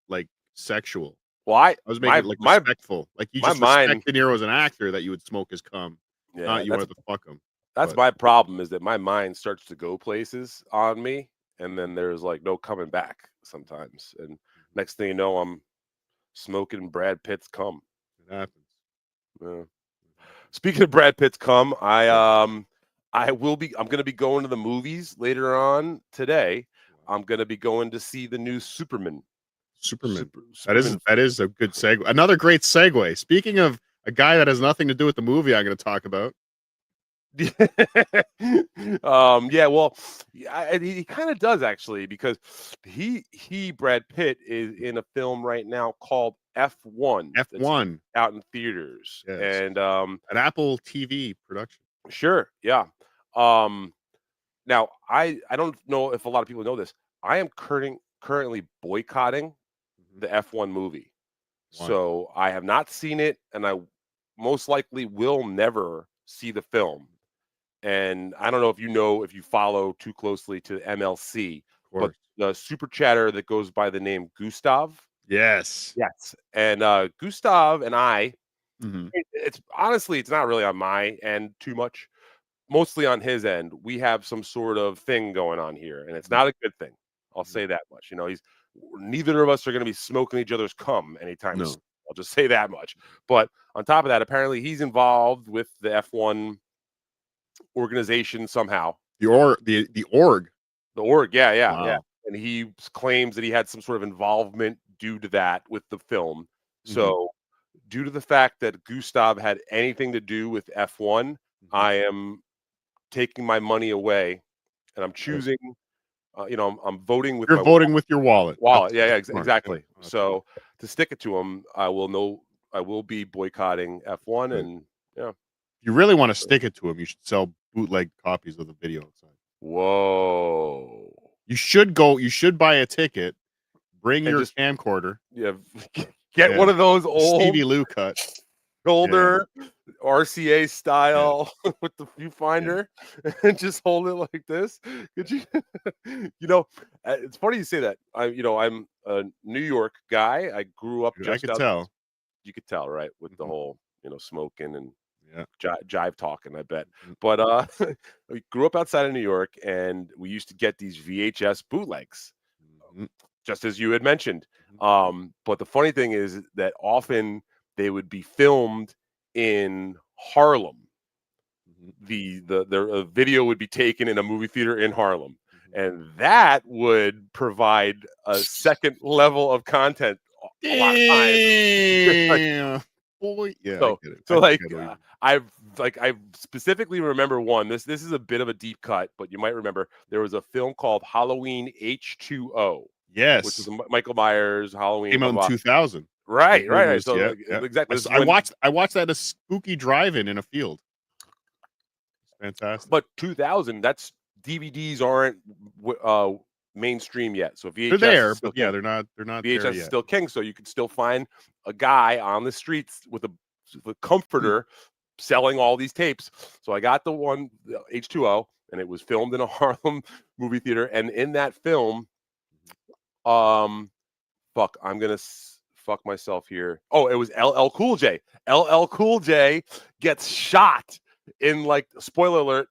like sexual. Well, I was making it like respectful. Like you my just mind. respect De Niro as an actor that you would smoke his cum. Yeah, Not you wanted to fuck him. that's but- my problem is that my mind starts to go places on me, and then there's like no coming back sometimes. And next thing you know, I'm smoking Brad Pitt's cum. It happens. Yeah. Speaking of Brad Pitt's cum, I'm going to be going to the movies later on today. I'm going to be going to see the new Superman. Superman. Superman. That is a good segue. Another great segue. Speaking of a guy that has nothing to do with the movie I'm going to talk about. Yeah, well, he kind of does actually, because Brad Pitt is in a film right now called F1. F1 out in theaters. Yes. And an Apple TV production. Sure, yeah. Now I don't know if a lot of people know this. I am currently boycotting the F1 movie. Why? So I have not seen it, and I most likely will never see the film. And I don't know if you follow too closely to MLC, but the super chatter that goes by the name Gustav. Yes. And Gustav and I, Mhm. it's honestly, it's not really on my end too much. Mostly on his end, we have some sort of thing going on here, and it's not a good thing. I'll say that much. You know, neither of us are going to be smoking each other's cum anytime soon. I'll just say that much. But on top of that, apparently he's involved with the F1 organization somehow. The org. The org, yeah. Wow. And he claims that he had some sort of involvement due to that with the film. So, due to the fact that Gustav had anything to do with F1, I am taking my money away, and I'm choosing. I'm voting with. You're voting with your wallet. Yeah, exactly. So to stick it to him, I will be boycotting F1, and yeah. If you really want to stick it to him, you should sell bootleg copies of the video outside. Whoa! You should go. You should buy a ticket. Bring your camcorder. Yeah, get one of those old Stevie Lou cut. Shoulder RCA style with the viewfinder, and just hold it like this. Could you? It's funny you say that. I'm a New York guy. I grew up. I could tell. You could tell, right, with the whole smoking and jive talking. I bet. Mhm. But we grew up outside of New York, and we used to get these VHS bootlegs, just as you had mentioned. But the funny thing is that often they would be filmed in Harlem. The video would be taken in a movie theater in Harlem, and that would provide a second level of content a lot of times. Boy, yeah. So I specifically remember one. This is a bit of a deep cut, but you might remember there was a film called Halloween H2O. Yes, which was Michael Myers Halloween. Came out in 2000. Right. So exactly. I watched that at a spooky drive-in in a field. Fantastic. But 2000, that's DVDs aren't mainstream yet. So VHS, they're there, but they're not. VHS there yet. Is still king, so you can still find a guy on the streets with a comforter selling all these tapes. So I got the one H2O, and it was filmed in a Harlem movie theater. And in that film, I'm gonna fuck myself here. Oh, it was LL Cool J. LL Cool J gets shot in, like, spoiler alert,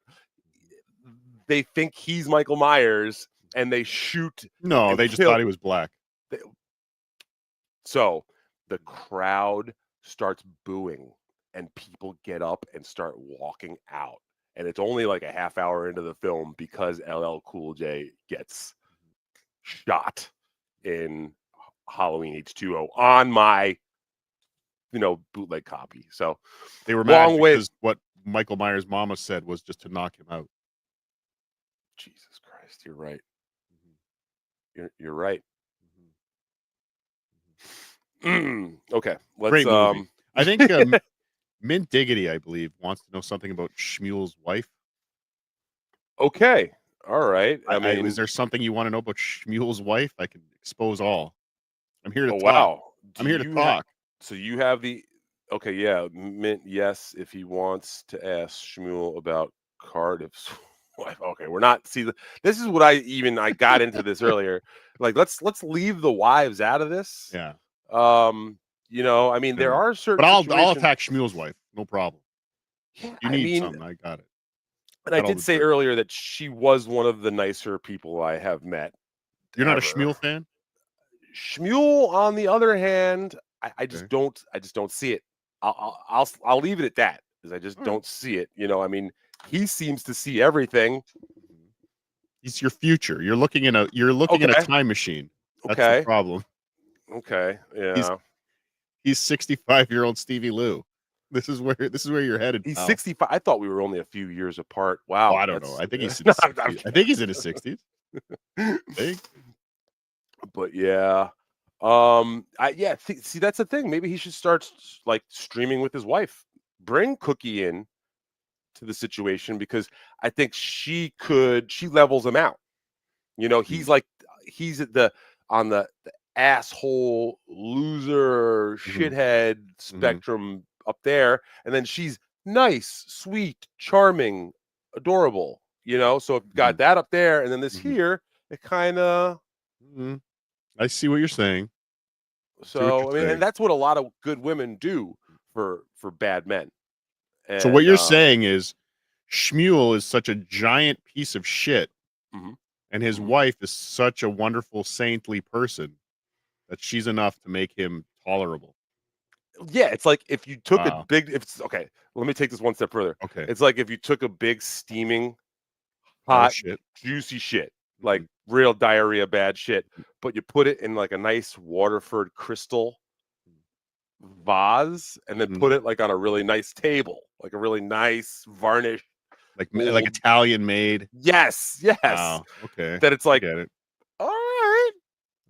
they think he's Michael Myers, and they shoot. No, they just thought he was black. So the crowd starts booing, and people get up and start walking out. And it's only like a half hour into the film because LL Cool J gets shot in Halloween H2O on my bootleg copy. So they were mad because what Michael Myers' mama said was just to knock him out. Jesus Christ, you're right. You're right. Okay, let's Great movie. I think Mint Diggity, I believe, wants to know something about Shmuel's wife. Okay. All right. I Is mean, there something you want to know about Shmuel's wife? I can expose all. I'm here to oh talk. wow. Do I'm here to you have? talk. So you have the? Okay, yeah. Mint yes, if he wants to ask Shmuel about Cardiff's wife. Okay, we're not. See, this is what I got into this earlier. Like, let's leave the wives out of this. Yeah. I mean, there Yeah. are But certain I'll situations. attack Shmuel's wife. No problem. Yeah, You I need mean, something. I got it. and I Got all did the say dirt. earlier that she was one of the nicer people I have met You're not a ever. Shmuel fan? Shmuel, on the other hand, I Okay. just don't see it. I'll leave it at that, because I just All right. don't see it. I mean, he seems to see everything. Mhm. He's your future. You're looking in a Okay, time machine. That's the okay, problem. okay, He's yeah. he's 65-year-old Stevie Lou. This is where you're headed, He's pal. 65. I thought we were only a few years apart. Oh, Wow, I don't know. that's I think he's in no, his 60s. I think he's in his 60s. I think. but yeah, see, that's the thing. Maybe he should start like streaming with his wife. Bring Cookie in to the situation, because I think she levels him out. Mm, He's at the asshole loser mhm, shithead mhm, spectrum up there, and then she's nice, sweet, charming, adorable. So if you've got mhm, that up there, and then this mhm, here, it kind of. mhm. I see what you're saying. I see what So you're I mean, and saying. that's what a lot of good women do for bad men. So what And you're saying is Shmuel is such a giant piece of shit, mhm, and his mhm. wife is such a wonderful, saintly person that she's enough to make him tolerable. Yeah, it's like if you took a Wow. big. If it's okay, let me take this one step further. Okay. It's like if you took a big steaming Pile of hot, shit. juicy shit, like Mhm, real diarrhea, bad shit. But you put it in like a nice Waterford crystal vase, and then mhm. put it like on a really nice table, like a really nice varnished Like old. Italian made. Yes, yes. Wow. Okay. That it's I like, get it. all right.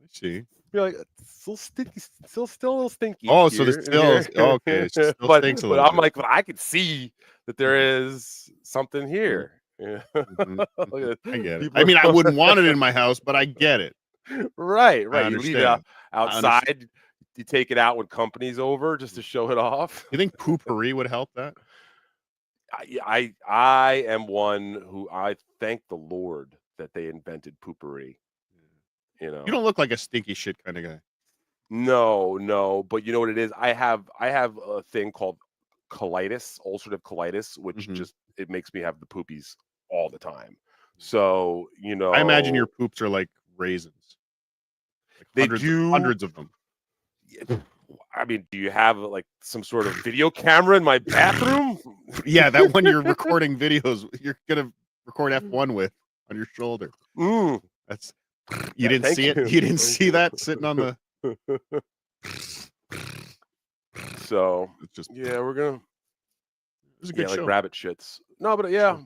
I see. You're like, it's still stinky, still a little stinky Oh, so there's here in still here, okay. She still but stinks a but little I'm bit. like, but I could see that there Mhm, is something mhm, here. Yeah. mhm, mhm. Look I at get it. I people. mean, I wouldn't want it in my house, but I get it. Right, I right. You leave it understand. I understand. outside. You take it out when company's over just to show it off. You think poopery would help that? I am one who I thank the Lord that they invented poopery. You You know, don't look like a stinky shit kind of guy. no, no, but you know what it is. I have a thing called colitis, ulcerative colitis, which Mhm. just it makes me have the poopies all the time. So I imagine your poops are like raisins, like they hundreds do. hundreds of them. I mean, do you have like some sort of video camera in my bathroom? Yeah, that one you're recording videos, you're gonna record F1 with on your shoulder. Mm, That's you didn't see thank it? you. You didn't Thank see that sitting on you. the So, it's just yeah, we're gonna it was a yeah, good like show. rabbit shits. No, but Show. yeah,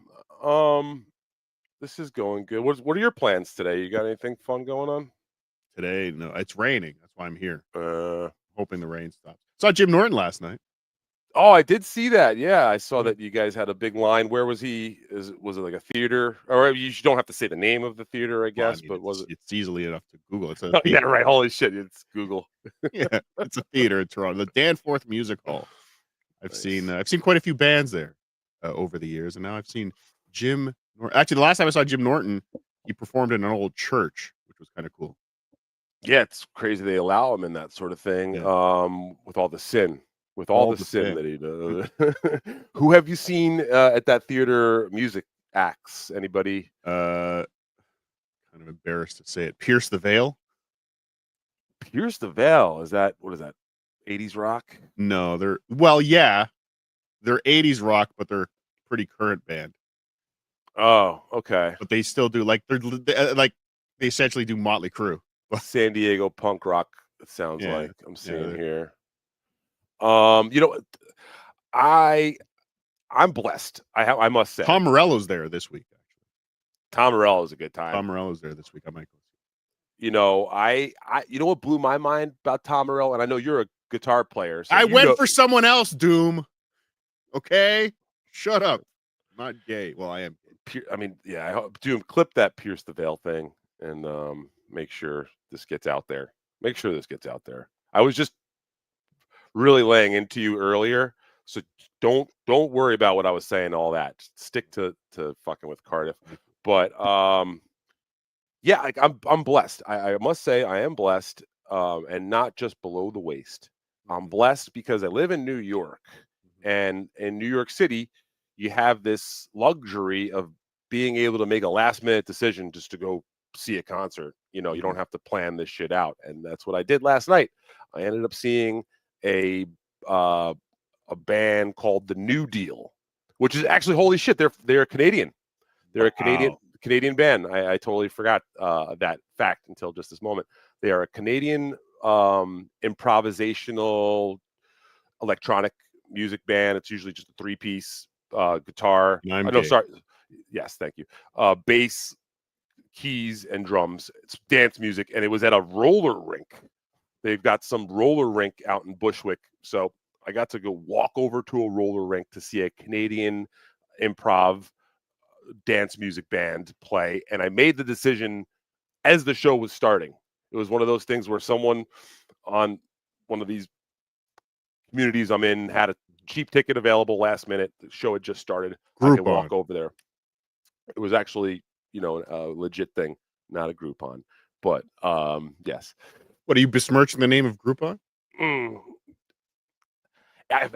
um, this is going good. What are your plans today? You got anything fun going on? Today, no, it's raining. That's why I'm here. Uh, Hoping the rain stops. Saw Jim Norton last night. oh, I did see that. Yeah, I saw Yeah. that you guys had a big line. Where was he? Was it like a theater? Or you don't have to say the name of the theater, I Well, I guess, mean, but was it's it? it's easily enough to Google. It's a Oh, yeah, theater. right. Holy shit, it's Google. Yeah, it's a theater in Toronto. The Danforth Music Hall. Nice. I've seen quite a few bands there over the years, and now I've seen Jim. Actually, the last time I saw Jim Norton, he performed in an old church, which was kind of cool. Yeah, it's crazy they allow him in that sort of thing, Yeah, with all all the the sin sin. that he does. Who have you seen, at that theater music acts? Anybody? Uh, kind of embarrassed to say it. Pierce the Veil. Pierce the Veil, what is that, 80s rock? No, yeah, they're 80s rock, but they're a pretty current band. Oh, okay. But they still do like they essentially do Motley Crue. San Diego punk rock, it sounds Yeah, like I'm yeah. seeing here. You know, I I'm blessed. I must say. Tom Morello's there this week. Actually, Tom Morello is a good time. Tom Morello's there this week. I might go. You know what blew my mind about Tom Morello, and I know you're a guitar player, so I went for someone else, Doom. Okay, shut up. I'm not gay. Well, I am gay. I mean, yeah, I hope do clip that Pierce the Veil thing and make sure this gets out there. Make sure this gets out there. I was just really laying into you earlier, so don't worry about what I was saying. All that, just stick to fucking with Cardiff. But yeah, like, I'm blessed. I must say I am blessed, and not just below the waist. I'm blessed because I live in New York, and in New York City, you have this luxury of being able to make a last minute decision just to go see a concert. You know, you don't have to plan this shit out, and that's what I did last night. I ended up seeing a band called the New Deal, which is actually, holy shit, they're Canadian. They're a Canadian band. I totally forgot that fact until just this moment. They are a Canadian improvisational electronic music band. It's usually just a 3-piece guitar. No, sorry. Yes, thank you. Bass, keys, and drums. It's dance music, and it was at a roller rink. They've got some roller rink out in Bushwick, so I got to go walk over to a roller rink to see a Canadian improv dance music band play, and I made the decision as the show was starting. It was one of those things where someone on one of these communities I'm in had a cheap ticket available last minute. The show had just started. I could walk over there. It was actually, you know, a legit thing, not a Groupon. But yes. What, are you besmirching the name of Groupon? I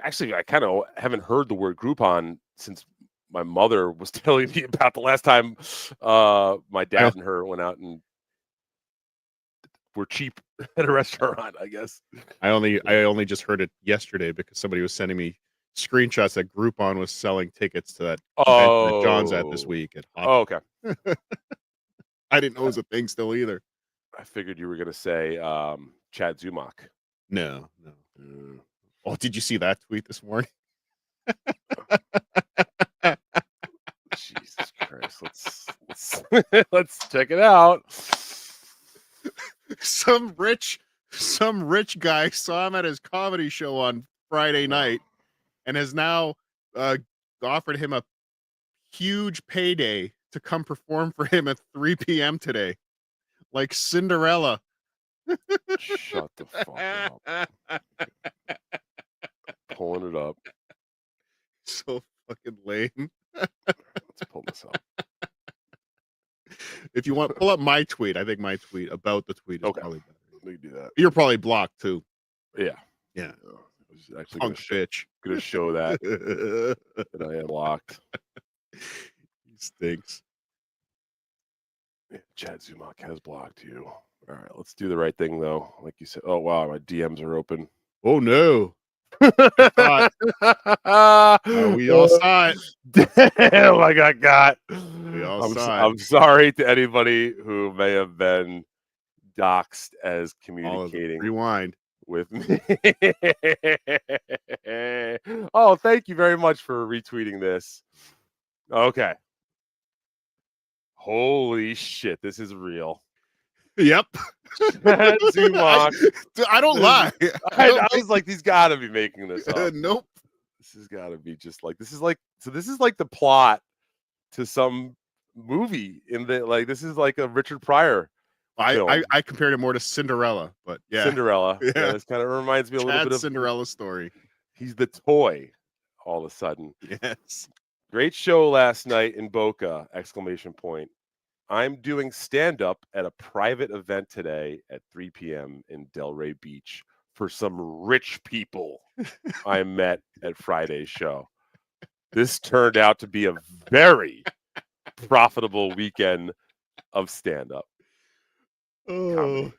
kind of haven't heard the word Groupon since my mother was telling me about the last time my dad and her went out and were cheap at a restaurant, I guess. I only just heard it yesterday because somebody was sending me screenshots that Groupon was selling tickets to that event that John's at this week. Okay. I didn't know it was a thing still either. I figured you were going to say Chad Zumach. No. Oh, did you see that tweet this morning? Jesus Christ. Let's check it out. Some rich guy saw him at his comedy show on Friday night and has now offered him a huge payday to come perform for him at 3 p.m. today. Like Cinderella. Shut the fuck up. Pulling it up. So fucking lame. Let's pull this up. If you want, pull up my tweet. I think my tweet about the tweet is probably better. We can do that. You're probably blocked too. Yeah. Yeah. I was actually gonna show that that I am blocked. He stinks. Yeah, Chad Zumach has blocked you. All right, let's do the right thing though. Like you said. Oh wow, my DMs are open. Oh no. We all saw it. Damn, I got got. We all saw it. I'm sorry to anybody who may have been doxxed as communicating rewind with me. Oh, thank you very much for retweeting this. Okay. Holy shit, this is real. Yep. I don't lie. I was like, these gotta be making this up. Nope. This has got to be just like this is like the plot to some movie in the like this is like a Richard Pryor film. I compared it more to Cinderella, but yeah. Cinderella. Yeah, this kind of reminds me a little bit of Cinderella story. He's the toy all of a sudden. Yes. Great show last night in Boca, ! I'm doing stand-up at a private event today at 3 p.m. in Delray Beach for some rich people I met at Friday's show. This turned out to be a very profitable weekend of stand-up. Oh,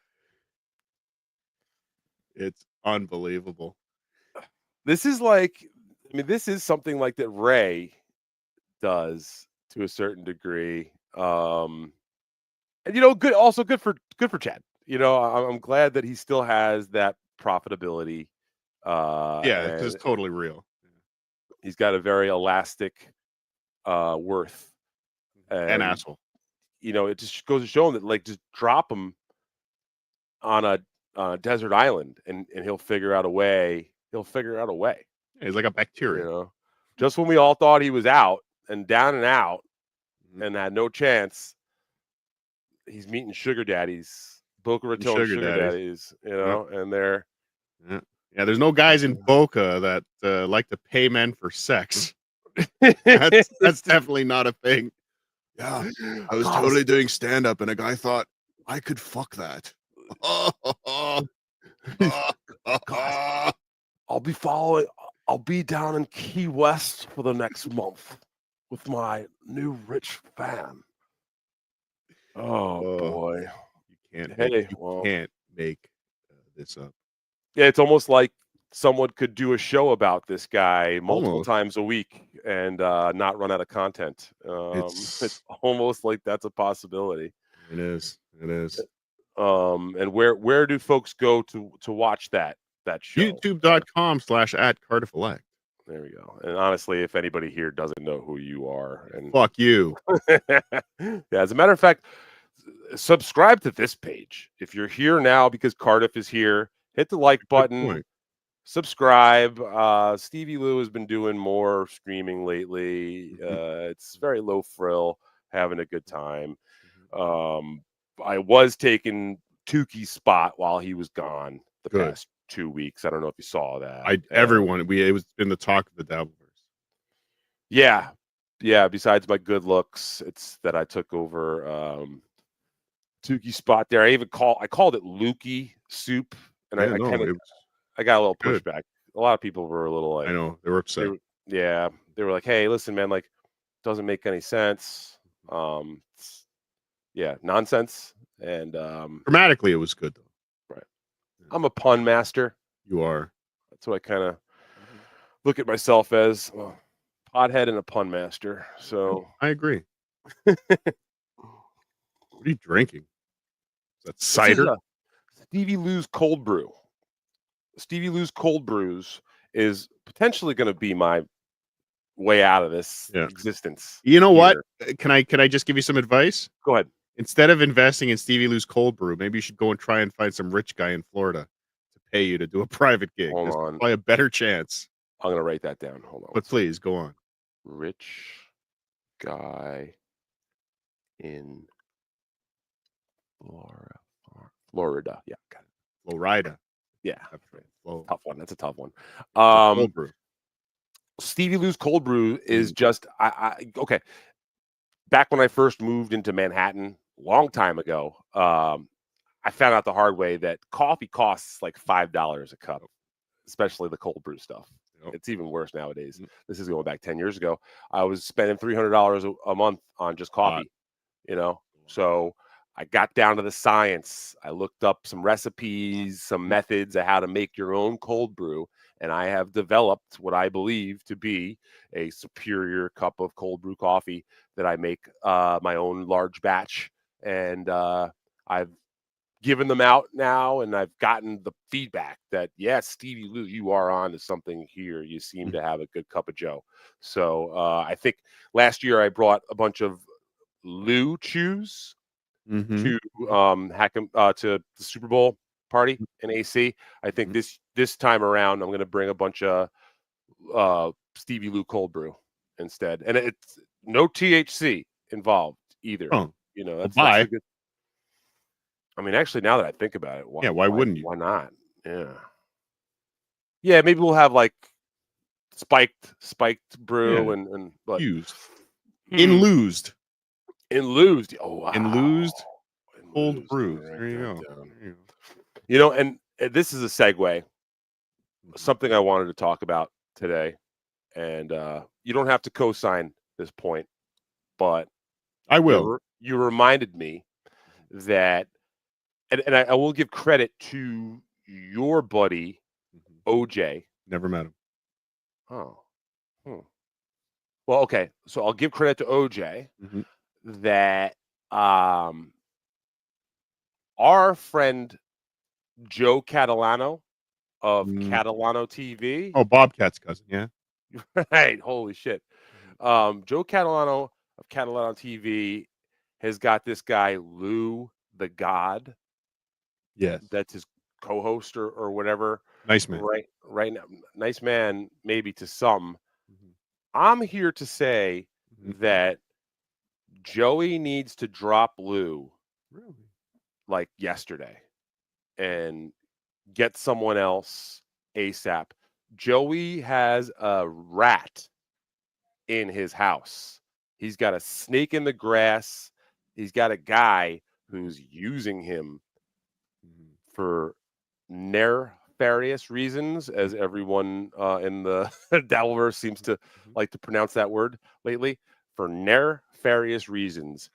it's unbelievable. This is like, I mean, this is something like that Ray does to a certain degree. And you know, good for Chad. You know, I'm glad that he still has that profitability. Yeah, because it's totally real. He's got a very elastic worth. And asshole. You know, it just goes to show him that, like, just drop him on a desert island and he'll figure out a way. Yeah, he's like a bacteria. You know, just when we all thought he was out and down and out, and had no chance. He's meeting sugar daddies, Boca Raton sugar daddies, you know, and they're there's no guys in Boca that like to pay men for sex. That's definitely not a thing. Yeah, I was totally doing stand up, and a guy thought I could fuck that. I'll be down in Key West for the next month with my new rich fan. Oh boy, you can't make this up. Yeah, it's almost like someone could do a show about this guy multiple times a week and not run out of content. It's almost like that's a possibility. It is. And where do folks go to watch that show? YouTube.com/@Cardiff Elect. There we go. And honestly, if anybody here doesn't know who you are, and fuck you. Yeah, as a matter of fact, subscribe to this page. If you're here now because Cardiff is here, hit the like button, subscribe. Stevie Lou has been doing more streaming lately. It's very low frill, having a good time. I was taking Tukey's spot while he was gone the past 2 weeks. I don't know if you saw that. It was in the talk of the dabverse. Yeah. Besides my good looks, it's that I took over Tukey's spot there. I called it Lewkie soup, and I got a little pushback. A lot of people were a little like, I know, they were upset. They were like, "Hey, listen, man, like, doesn't make any sense." Nonsense. And grammatically, it was good though. Right. I'm a pun master. You are. That's what I kind of look at myself as. Pothead and a pun master. So I agree. What are you drinking? Is that cider? Stevie Lou's cold brew. Stevie Lou's cold brews is potentially going to be my way out of this existence. You know what? Can I just give you some advice? Go ahead. Instead of investing in Stevie Lou's cold brew, maybe you should go and try and find some rich guy in Florida to pay you to do a private gig. Hold on. Probably a better chance. I'm going to write that down. Hold on. But please, go on. Rich guy in Florida. Yeah, got it. Florida. Yeah. Tough one. That's a tough one. Cold brew. Stevie Lou's cold brew is just okay. Back when I first moved into Manhattan, long time ago, I found out the hard way that coffee costs like $5 a cup, especially the cold brew stuff. It's even worse nowadays. This is going back 10 years ago. I was spending $300 a month on just coffee, you know? So I got down to the science. I looked up some recipes, some methods of how to make your own cold brew. And I have developed what I believe to be a superior cup of cold brew coffee that I make my own large batch. And I've given them out now, and I've gotten the feedback that, yes, Stevie Lou, you are on to something here. You seem to have a good cup of joe. So I think last year I brought a bunch of Lou chews to hack them to the Super Bowl party in AC. I think this time around I'm going to bring a bunch of Stevie Lou cold brew instead, and it's no THC involved either. You know, that's a good. I mean, actually, now that I think about it, why wouldn't you? Why not? Yeah. Maybe we'll have like spiked brew and but Enlused. Oh wow. Enlused cold brew. There you go. You know, and this is a segue. Something I wanted to talk about today, and you don't have to co-sign this point, but I will. You reminded me that. And I will give credit to your buddy, OJ. Never met him. Oh. Well, okay. So I'll give credit to OJ that our friend Joe Catalano of Catalano TV. Oh, Bobcat's cousin, yeah. Right. Holy shit. Joe Catalano of Catalano TV has got this guy, Lou the God. Yes. That's his co-host or whatever. Nice man. Right now. Nice man, maybe to some. I'm here to say that Joey needs to drop Lou Really? like yesterday and get someone else ASAP. Joey has a rat in his house. He's got a snake in the grass. He's got a guy who's using him for nefarious reasons, as everyone in the dabverse seems to like to pronounce that word lately. For nefarious reasons.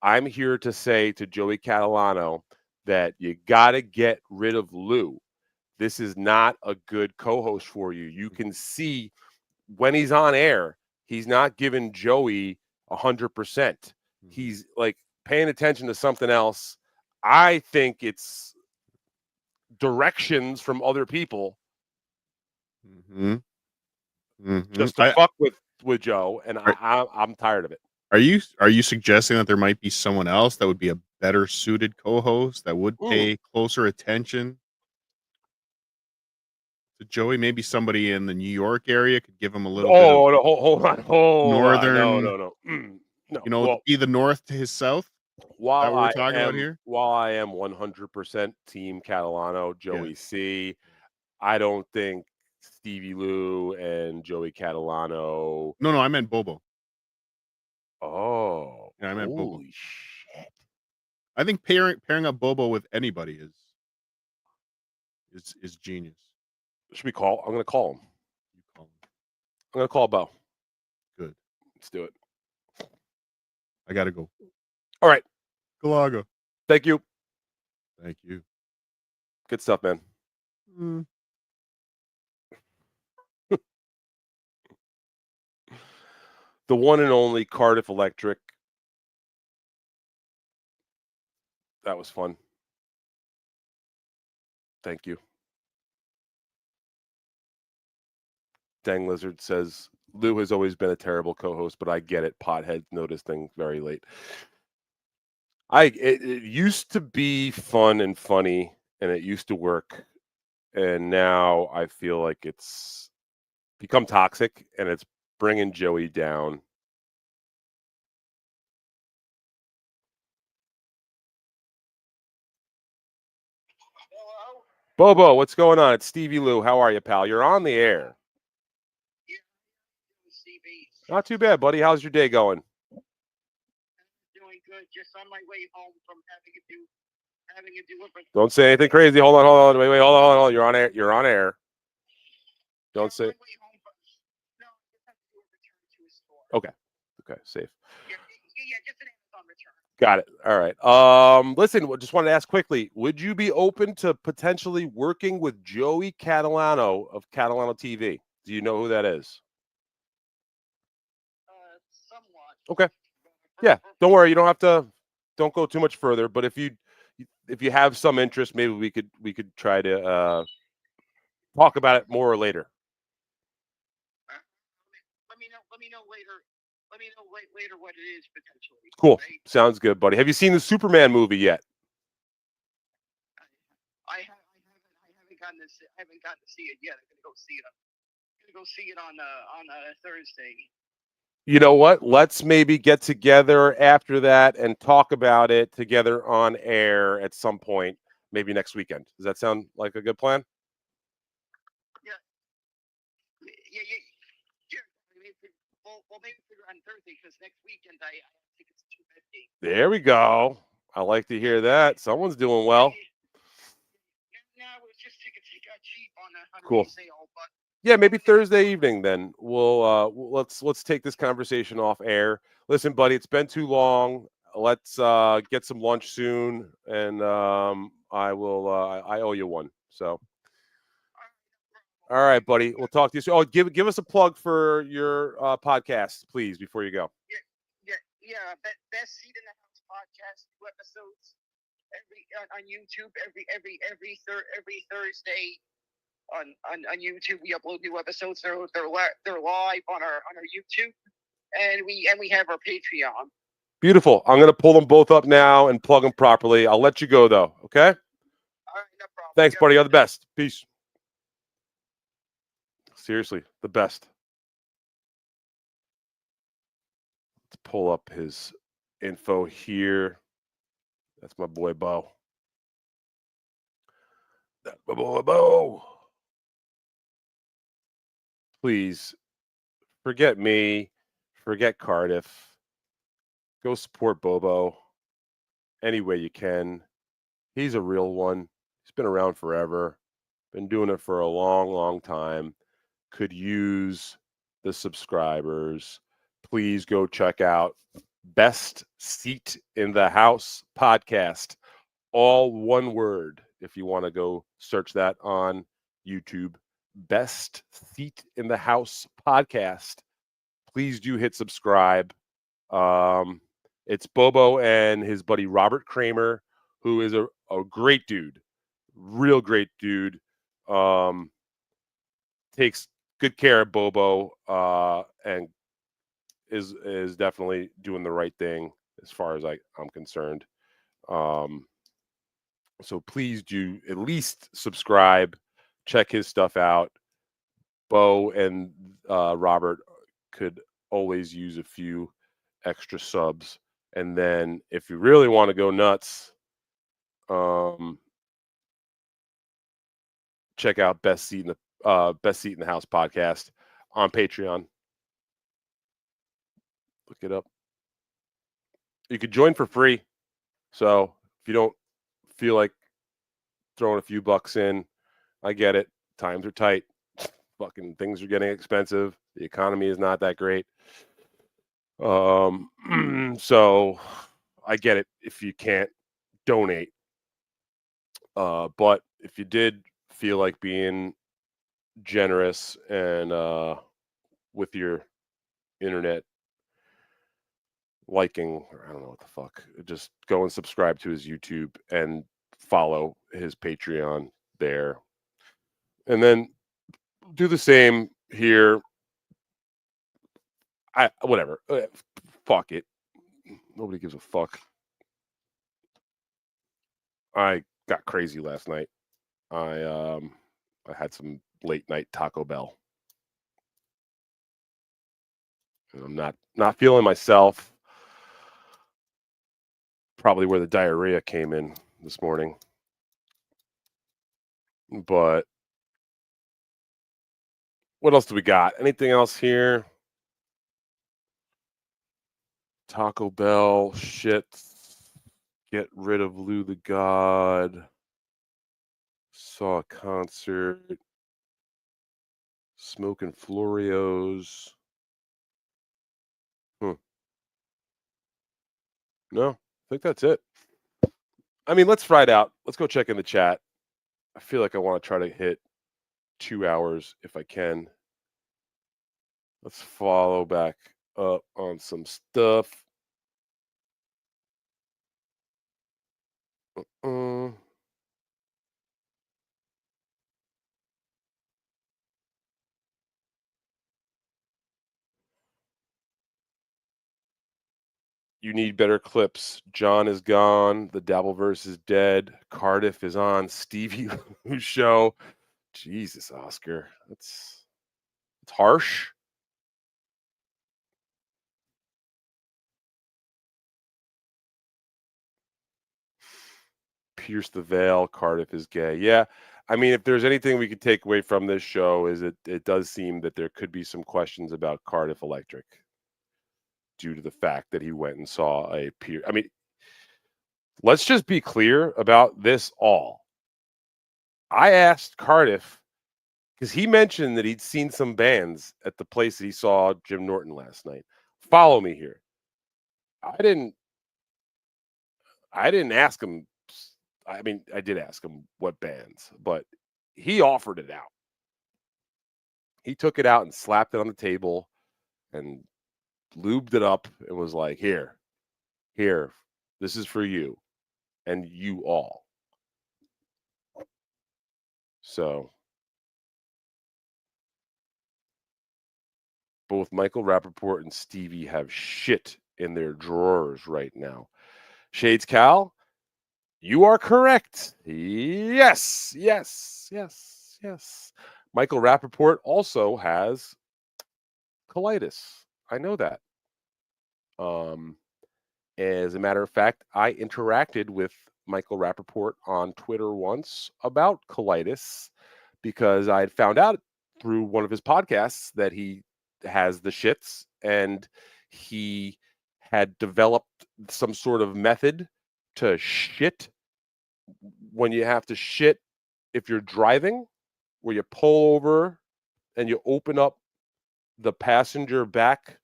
I'm here to say to Joey Catalano that you got to get rid of Lou. This is not a good co-host for you. You can see when he's on air, he's not giving Joey 100%. He's like paying attention to something else. I think it's directions from other people just to fuck with Joe, and I'm tired of it. Are you suggesting that there might be someone else that would be a better suited co-host that would pay closer attention to Joey? Maybe somebody in the New York area could give him a little bit of no, hold on. northern, No. No. you know, Well, be the north to his south. Is that what we're talking about here? While I am 100% Team Catalano, Joey C, I don't think Stevie Lou and Joey Catalano. No, I meant Bobo. Oh, Yeah, I meant Bobo. Holy shit! I think pairing up Bobo with anybody is genius. Should we call? I'm going to call him. You call him. I'm going to call Bo. Good. Let's do it. I gotta go. All right. Galaga. Thank you. Thank you. Good stuff, man. The one and only Cardiff Electric. That was fun. Thank you. Dang Lizard says, Lou has always been a terrible co-host, but I get it. Potheads notice things very late. It used to be fun and funny, and it used to work. And now I feel like it's become toxic, and it's bringing Joey down. Hello? Bobo, what's going on? It's Stevie Lou. How are you, pal? You're on the air. Yeah, Stevie. Not too bad, buddy. How's your day going? Doing good. Just on my way home from having a delivery. Don't say anything crazy. Hold on. Wait. Hold on. You're on air. You're on air. Don't say. Okay. Safe. Yeah, just an Amazon return. Got it. All right. Listen, just wanted to ask quickly, would you be open to potentially working with Joey Catalano of Catalano TV? Do you know who that is? Somewhat. Okay. Yeah. Don't worry. You don't have to. Don't go too much further. But if you have some interest, maybe we could try to talk about it more or later. Let me know later. Let me know later what it is potentially. Cool. Right? Sounds good, buddy. Have you seen the Superman movie yet? I haven't gotten to see it yet. I'm gonna go see it on Thursday. You know what? Let's maybe get together after that and talk about it together on air at some point, maybe next weekend. Does that sound like a good plan? Yeah. We'll maybe figure on Thursday because next weekend I think it's 250. There we go. I like to hear that. Someone's doing well. No, it's just tickets got cheap on Cool. resale, but yeah, maybe Thursday evening. Then we'll let's take this conversation off air. Listen, buddy, it's been too long. Let's get some lunch soon, and I will. I owe you one. So. All right, buddy. We'll talk to you soon. Oh, give us a plug for your podcast, please, before you go. Yeah. Best Seat in the House podcast, 2 episodes on YouTube every Thursday on YouTube. We upload new episodes. They're live on our YouTube, and we have our Patreon. Beautiful. I'm gonna pull them both up now and plug them properly. I'll let you go though. Okay. All right, no problem. Thanks, buddy. You're the best. Peace. Seriously, the best. Let's pull up his info here. That's my boy Bo. That's my boy Bo. Please forget me. Forget Cardiff. Go support Bobo any way you can. He's a real one. He's been around forever. Been doing it for a long, long time. Could use the subscribers. Please go check out Best Seat in the House podcast. All one word. If you want to go search that on YouTube, Best Seat in the House podcast. Please do hit subscribe. It's Bobo and his buddy Robert Kramer, who is a great dude, real great dude. Takes good care of Bobo and is definitely doing the right thing as far as I'm concerned. So please do at least subscribe, check his stuff out. Bo and Robert could always use a few extra subs. And then if you really want to go nuts, check out Best Seat in the House podcast on Patreon. Look it up. You could join for free. So if you don't feel like throwing a few bucks in, I get it. Times are tight. Fucking things are getting expensive. The economy is not that great. So I get it if you can't donate. But if you did feel like being generous and with your internet liking, or I don't know what the fuck, just go and subscribe to his YouTube and follow his Patreon there. And then do the same here. Whatever. Fuck it. Nobody gives a fuck. I got crazy last night. I had some late night Taco Bell. And I'm not feeling myself. Probably where the diarrhea came in this morning. But what else do we got? Anything else here? Taco Bell, shit. Get rid of Lou the God. Saw a concert. Smoking Florios. No, I think that's it. I mean, let's ride out. Let's go check in the chat. I feel like I want to try to hit 2 hours if I can. Let's follow back up on some stuff. You need better clips. John is gone. The dabverse is dead. Cardiff is on. Stevie Lou's show. Jesus, Oscar. It's harsh. Pierce the veil. Cardiff is gay. Yeah. I mean, if there's anything we could take away from this show is it does seem that there could be some questions about Cardiff Electric due to the fact that he went and saw a peer. I mean, let's just be clear about this all. I asked Cardiff because he mentioned that he'd seen some bands at the place that he saw Jim Norton last night. Follow me here. I didn't ask him. I mean, I did ask him what bands, but he offered it out. He took it out and slapped it on the table and lubed it up and was like, here, this is for you and you all. So both Michael Rappaport and Stevie have shit in their drawers right now. Shades Cal, you are correct. Yes. Michael Rappaport also has colitis. I know that. As a matter of fact, I interacted with Michael Rappaport on Twitter once about colitis because I had found out through one of his podcasts that he has the shits, and he had developed some sort of method to shit when you have to shit if you're driving, where you pull over and you open up the passenger back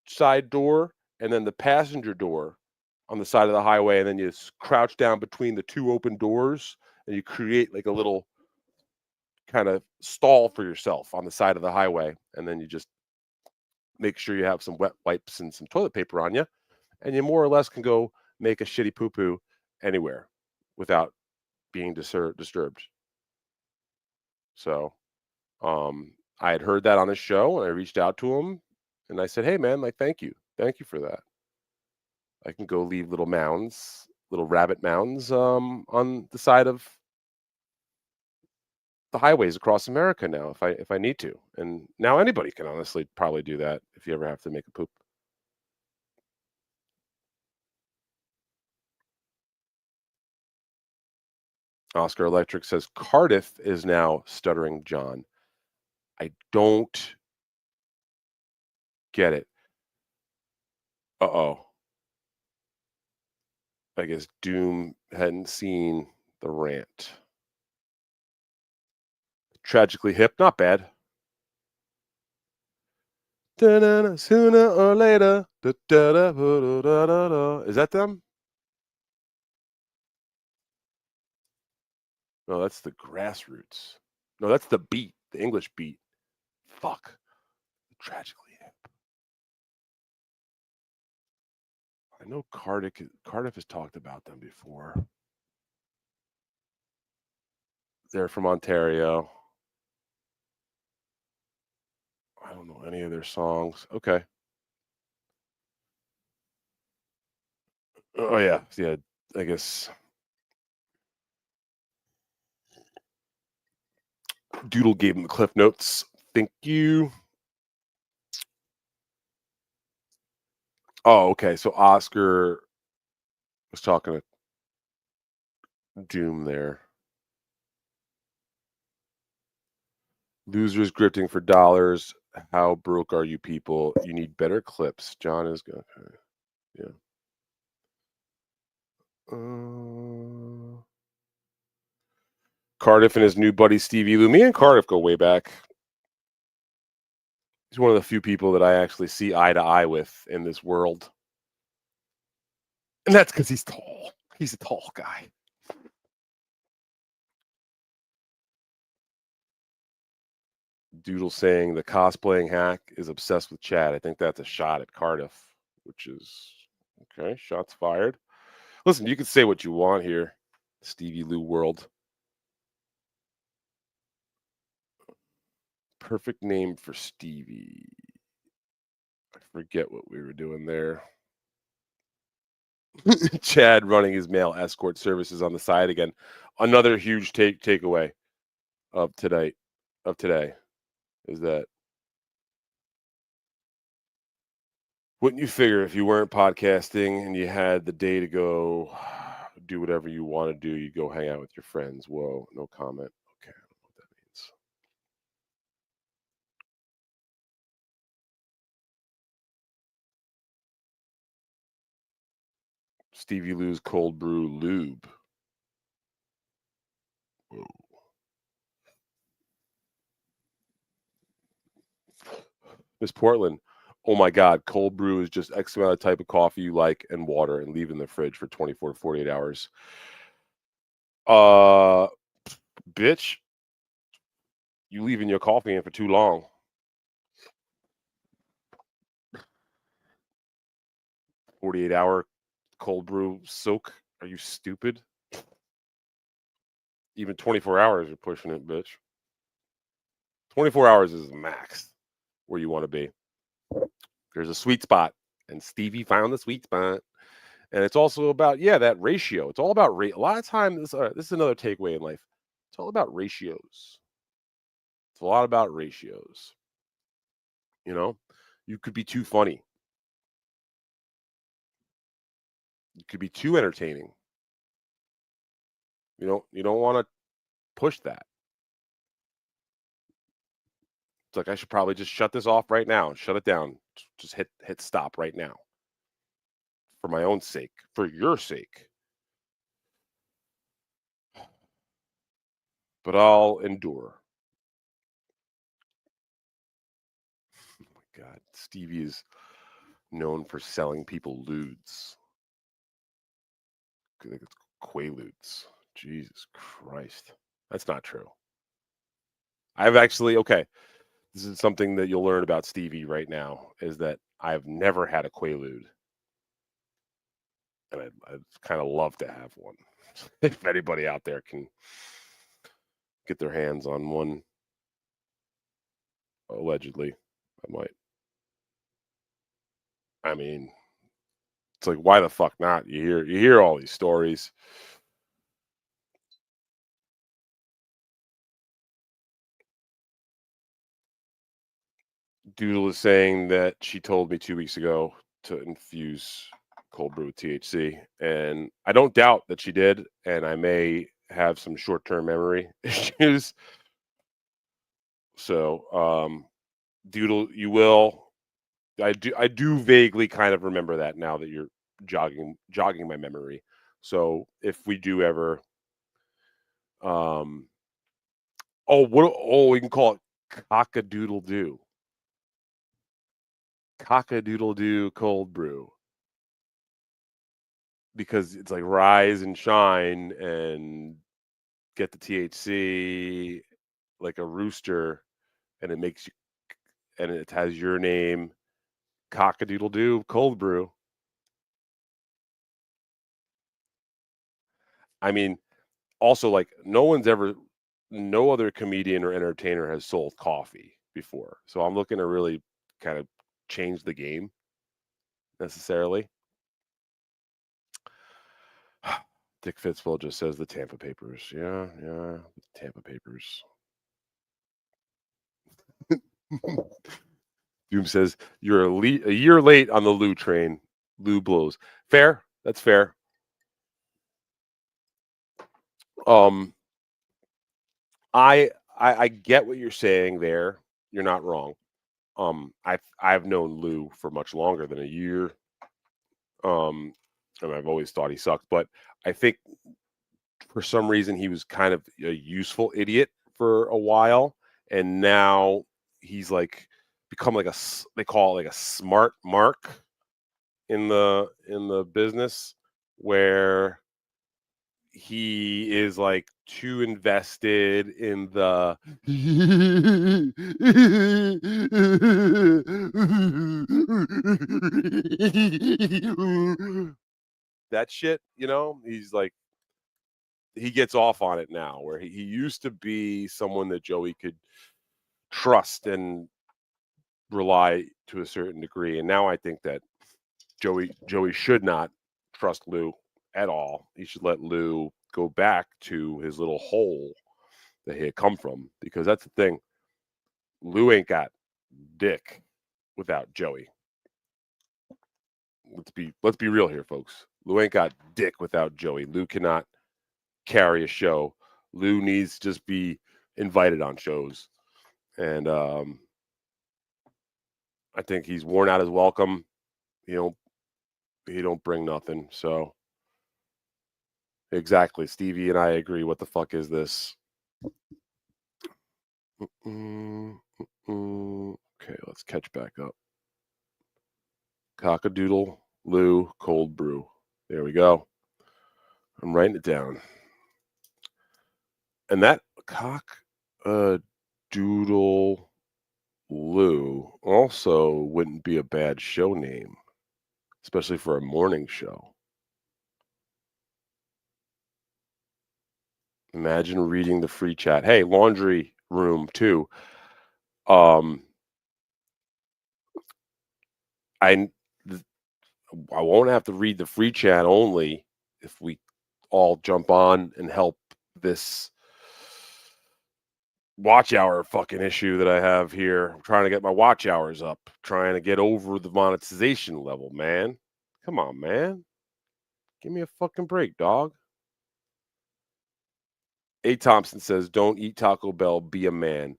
side door and then the passenger door on the side of the highway, and then you crouch down between the two open doors and you create like a little kind of stall for yourself on the side of the highway, and then you just make sure you have some wet wipes and some toilet paper on you, and you more or less can go make a shitty poo-poo anywhere without being disturbed. So I had heard that on his show, and I reached out to him and I said, hey man, like, thank you for that. I can go leave little mounds, little rabbit mounds on the side of the highways across America now if I need to. And now anybody can honestly probably do that if you ever have to make a poop. Oscar Electric says Cardiff is now Stuttering John. I don't get it. Uh-oh. I guess Doom hadn't seen the rant. Tragically Hip, not bad. Sooner or later. Is that them? No, that's the Grassroots. No, that's the beat, the English beat. Fuck. Tragically Hip. I know Cardiff has talked about them before. They're from Ontario. I don't know any of their songs. Okay. Oh yeah, I guess Doodle gave him the cliff notes. Thank you. Oh, okay. So Oscar was talking to Doom there. Losers grifting for dollars. How broke are you people? You need better clips. John is good. Yeah. Cardiff and his new buddy Stevie Lou. Me and Cardiff go way back. He's one of the few people that I actually see eye to eye with in this world. And that's because he's tall. He's a tall guy. Doodle saying the cosplaying hack is obsessed with Chad. I think that's a shot at Cardiff, which is okay. Shots fired. Listen, you can say what you want here, Stevie Lou world. Perfect name for Stevie. I forget what we were doing there. Chad running his male escort services on the side again. Another huge takeaway of today is that wouldn't you figure if you weren't podcasting and you had the day to go do whatever you want to do, you go hang out with your friends? Whoa, no comment. Okay, I don't know what that means. Stevie Lou's cold brew lube. Whoa. Miss Portland, oh my God, cold brew is just X amount of type of coffee you like and water and leave in the fridge for 24 to 48 hours. Bitch, you leaving your coffee in for too long. $48-hour cold brew soak. Are you stupid? Even 24 hours, you're pushing it, bitch. 24 hours is the max where you want to be. There's a sweet spot, and Stevie found the sweet spot. And it's also about, that ratio. It's all about rate. A lot of times, this is another takeaway in life. It's all about ratios. It's a lot about ratios. You know, you could be too funny. It could be too entertaining. You don't want to push that. It's like I should probably just shut this off right now. Shut it down. Just hit stop right now. For my own sake, for your sake. But I'll endure. Oh my God, Stevie is known for selling people lewds. I think it's Quaaludes. Jesus Christ. That's not true. I've actually, okay, this is something that you'll learn about Stevie right now, is that I've never had a Quaalude. And I'd kind of love to have one. If anybody out there can get their hands on one, allegedly, I might. I mean, it's like, why the fuck not? You hear all these stories. Doodle is saying that she told me 2 weeks ago to infuse cold brew with THC, and I don't doubt that she did, and I may have some short-term memory issues. So, Doodle, you will. I do vaguely kind of remember that now that you're jogging my memory. So if we do ever, we can call it cock-a-doodle-doo. Cock-a-doodle-doo cold brew. Because it's like rise and shine and get the THC like a rooster, and it makes you, and it has your name, cock-a-doodle-doo cold brew. I mean, also, like, no other comedian or entertainer has sold coffee before. So I'm looking to really kind of change the game necessarily. Dick Fitzwell just says the Tampa Papers. Yeah, the Tampa Papers. Doom says you're a year late on the Lou train. Lou blows. Fair. That's fair. I get what you're saying there. You're not wrong. I've known Lou for much longer than a year. And I've always thought he sucked, but I think for some reason he was kind of a useful idiot for a while, and now he's like become like they call it like a smart mark in the business, where he is like too invested in the that shit, he's like, he gets off on it now, where he used to be someone that Joey could trust and rely to a certain degree, and now I think that Joey should not trust Lou at all. He should let Lou go back to his little hole that he had come from, because that's the thing. Lou ain't got dick without Joey. Let's be real here, folks. Lou ain't got dick without Joey. Lou cannot carry a show. Lou needs to just be invited on shows, and I think he's worn out his welcome. He don't bring nothing. So exactly, Stevie and I agree. What the fuck is this? Okay, let's catch back up. Cock-a-doodle Lou cold brew. There we go. I'm writing it down. And that cock-a-doodle Lou also wouldn't be a bad show name, especially for a morning show. Imagine reading the free chat. Hey, laundry room too. I won't have to read the free chat only if we all jump on and help this watch hour fucking issue that I have here. I'm trying to get my watch hours up, trying to get over the monetization level, man. Come on, man. Give me a fucking break, dog. A. Thompson says, don't eat Taco Bell, be a man.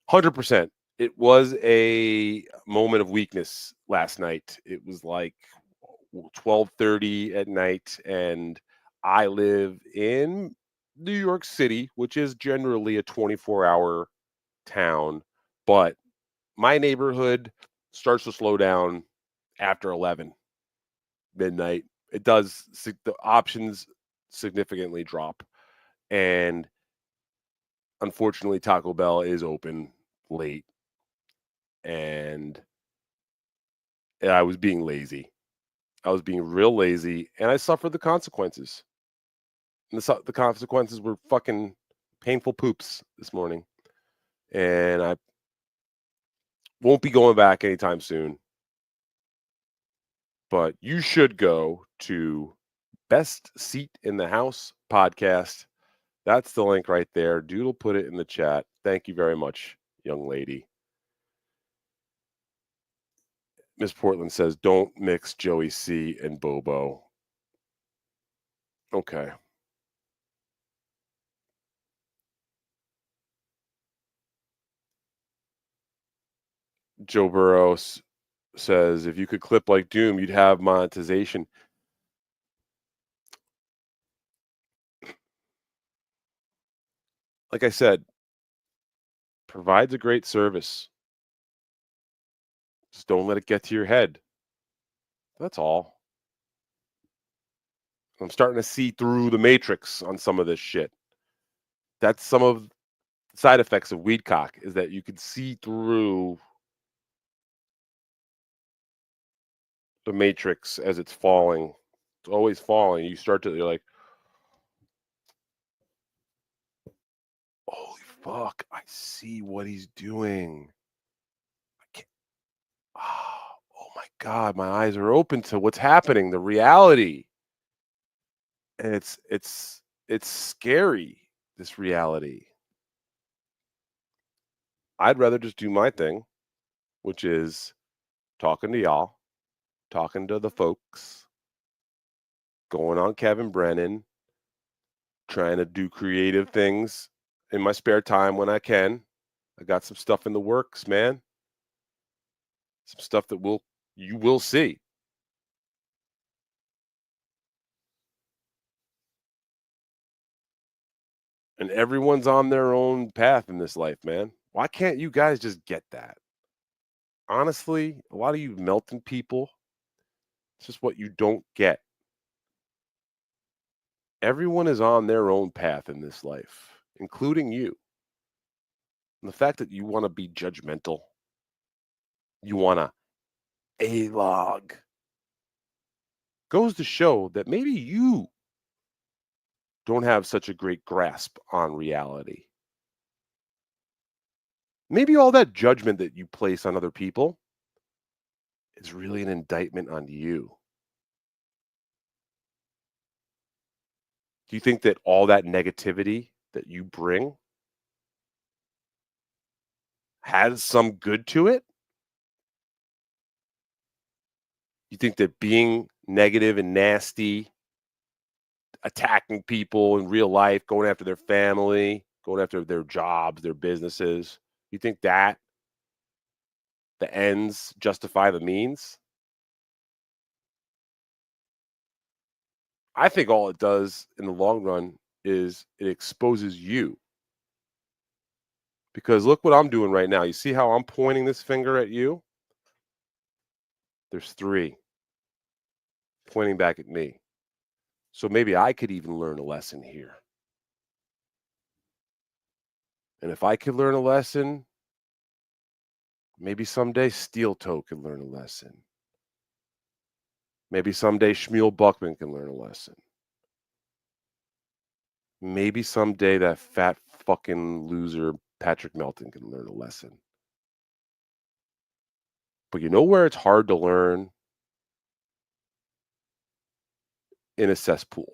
100%. It was a moment of weakness last night. It was like 12:30 at night, and I live in New York City, which is generally a 24-hour town, but my neighborhood starts to slow down after 11 midnight. It does. The options significantly drop, and unfortunately, Taco Bell is open late, and I was being lazy. I was being real lazy, and I suffered the consequences. And the consequences were fucking painful poops this morning, and I won't be going back anytime soon. But you should go to Best Seat in the House podcast. That's the link right there. Doodle put it in the chat. Thank you very much, young lady. Miss Portland says, don't mix Joey C and Bobo. Okay. Joe Burrows says, if you could clip like Doom, you'd have monetization. Like I said, provides a great service. Just don't let it get to your head. That's all. I'm starting to see through the matrix on some of this shit. That's some of the side effects of weed cock, is that you can see through the matrix as it's falling. It's always falling. You're like, holy fuck, I see what he's doing. I can't. Oh my God, my eyes are open to what's happening, the reality. And it's scary, this reality. I'd rather just do my thing, which is talking to y'all, talking to the folks, going on Kevin Brennan, trying to do creative things in my spare time when I can. I got some stuff in the works, man. Some stuff that you will see. And everyone's on their own path in this life, man. Why can't you guys just get that? Honestly, a lot of you melting people, it's just what you don't get. Everyone is on their own path in this life, including you. And the fact that you want to be judgmental, you want to A-log, goes to show that maybe you don't have such a great grasp on reality. Maybe all that judgment that you place on other people is really an indictment on you. Do you think that all that negativity that you bring has some good to it? You think that being negative and nasty, attacking people in real life, going after their family, going after their jobs, their businesses, you think that the ends justify the means? I think all it does in the long run is it exposes you. Because look what I'm doing right now. You see how I'm pointing this finger at you? There's 3 pointing back at me. So maybe I could even learn a lesson here. And if I could learn a lesson, maybe someday Steel Toe could learn a lesson. Maybe someday Shmuel Buckman can learn a lesson. Maybe someday that fat fucking loser Patrick Melton can learn a lesson. But you know where it's hard to learn? In a cesspool.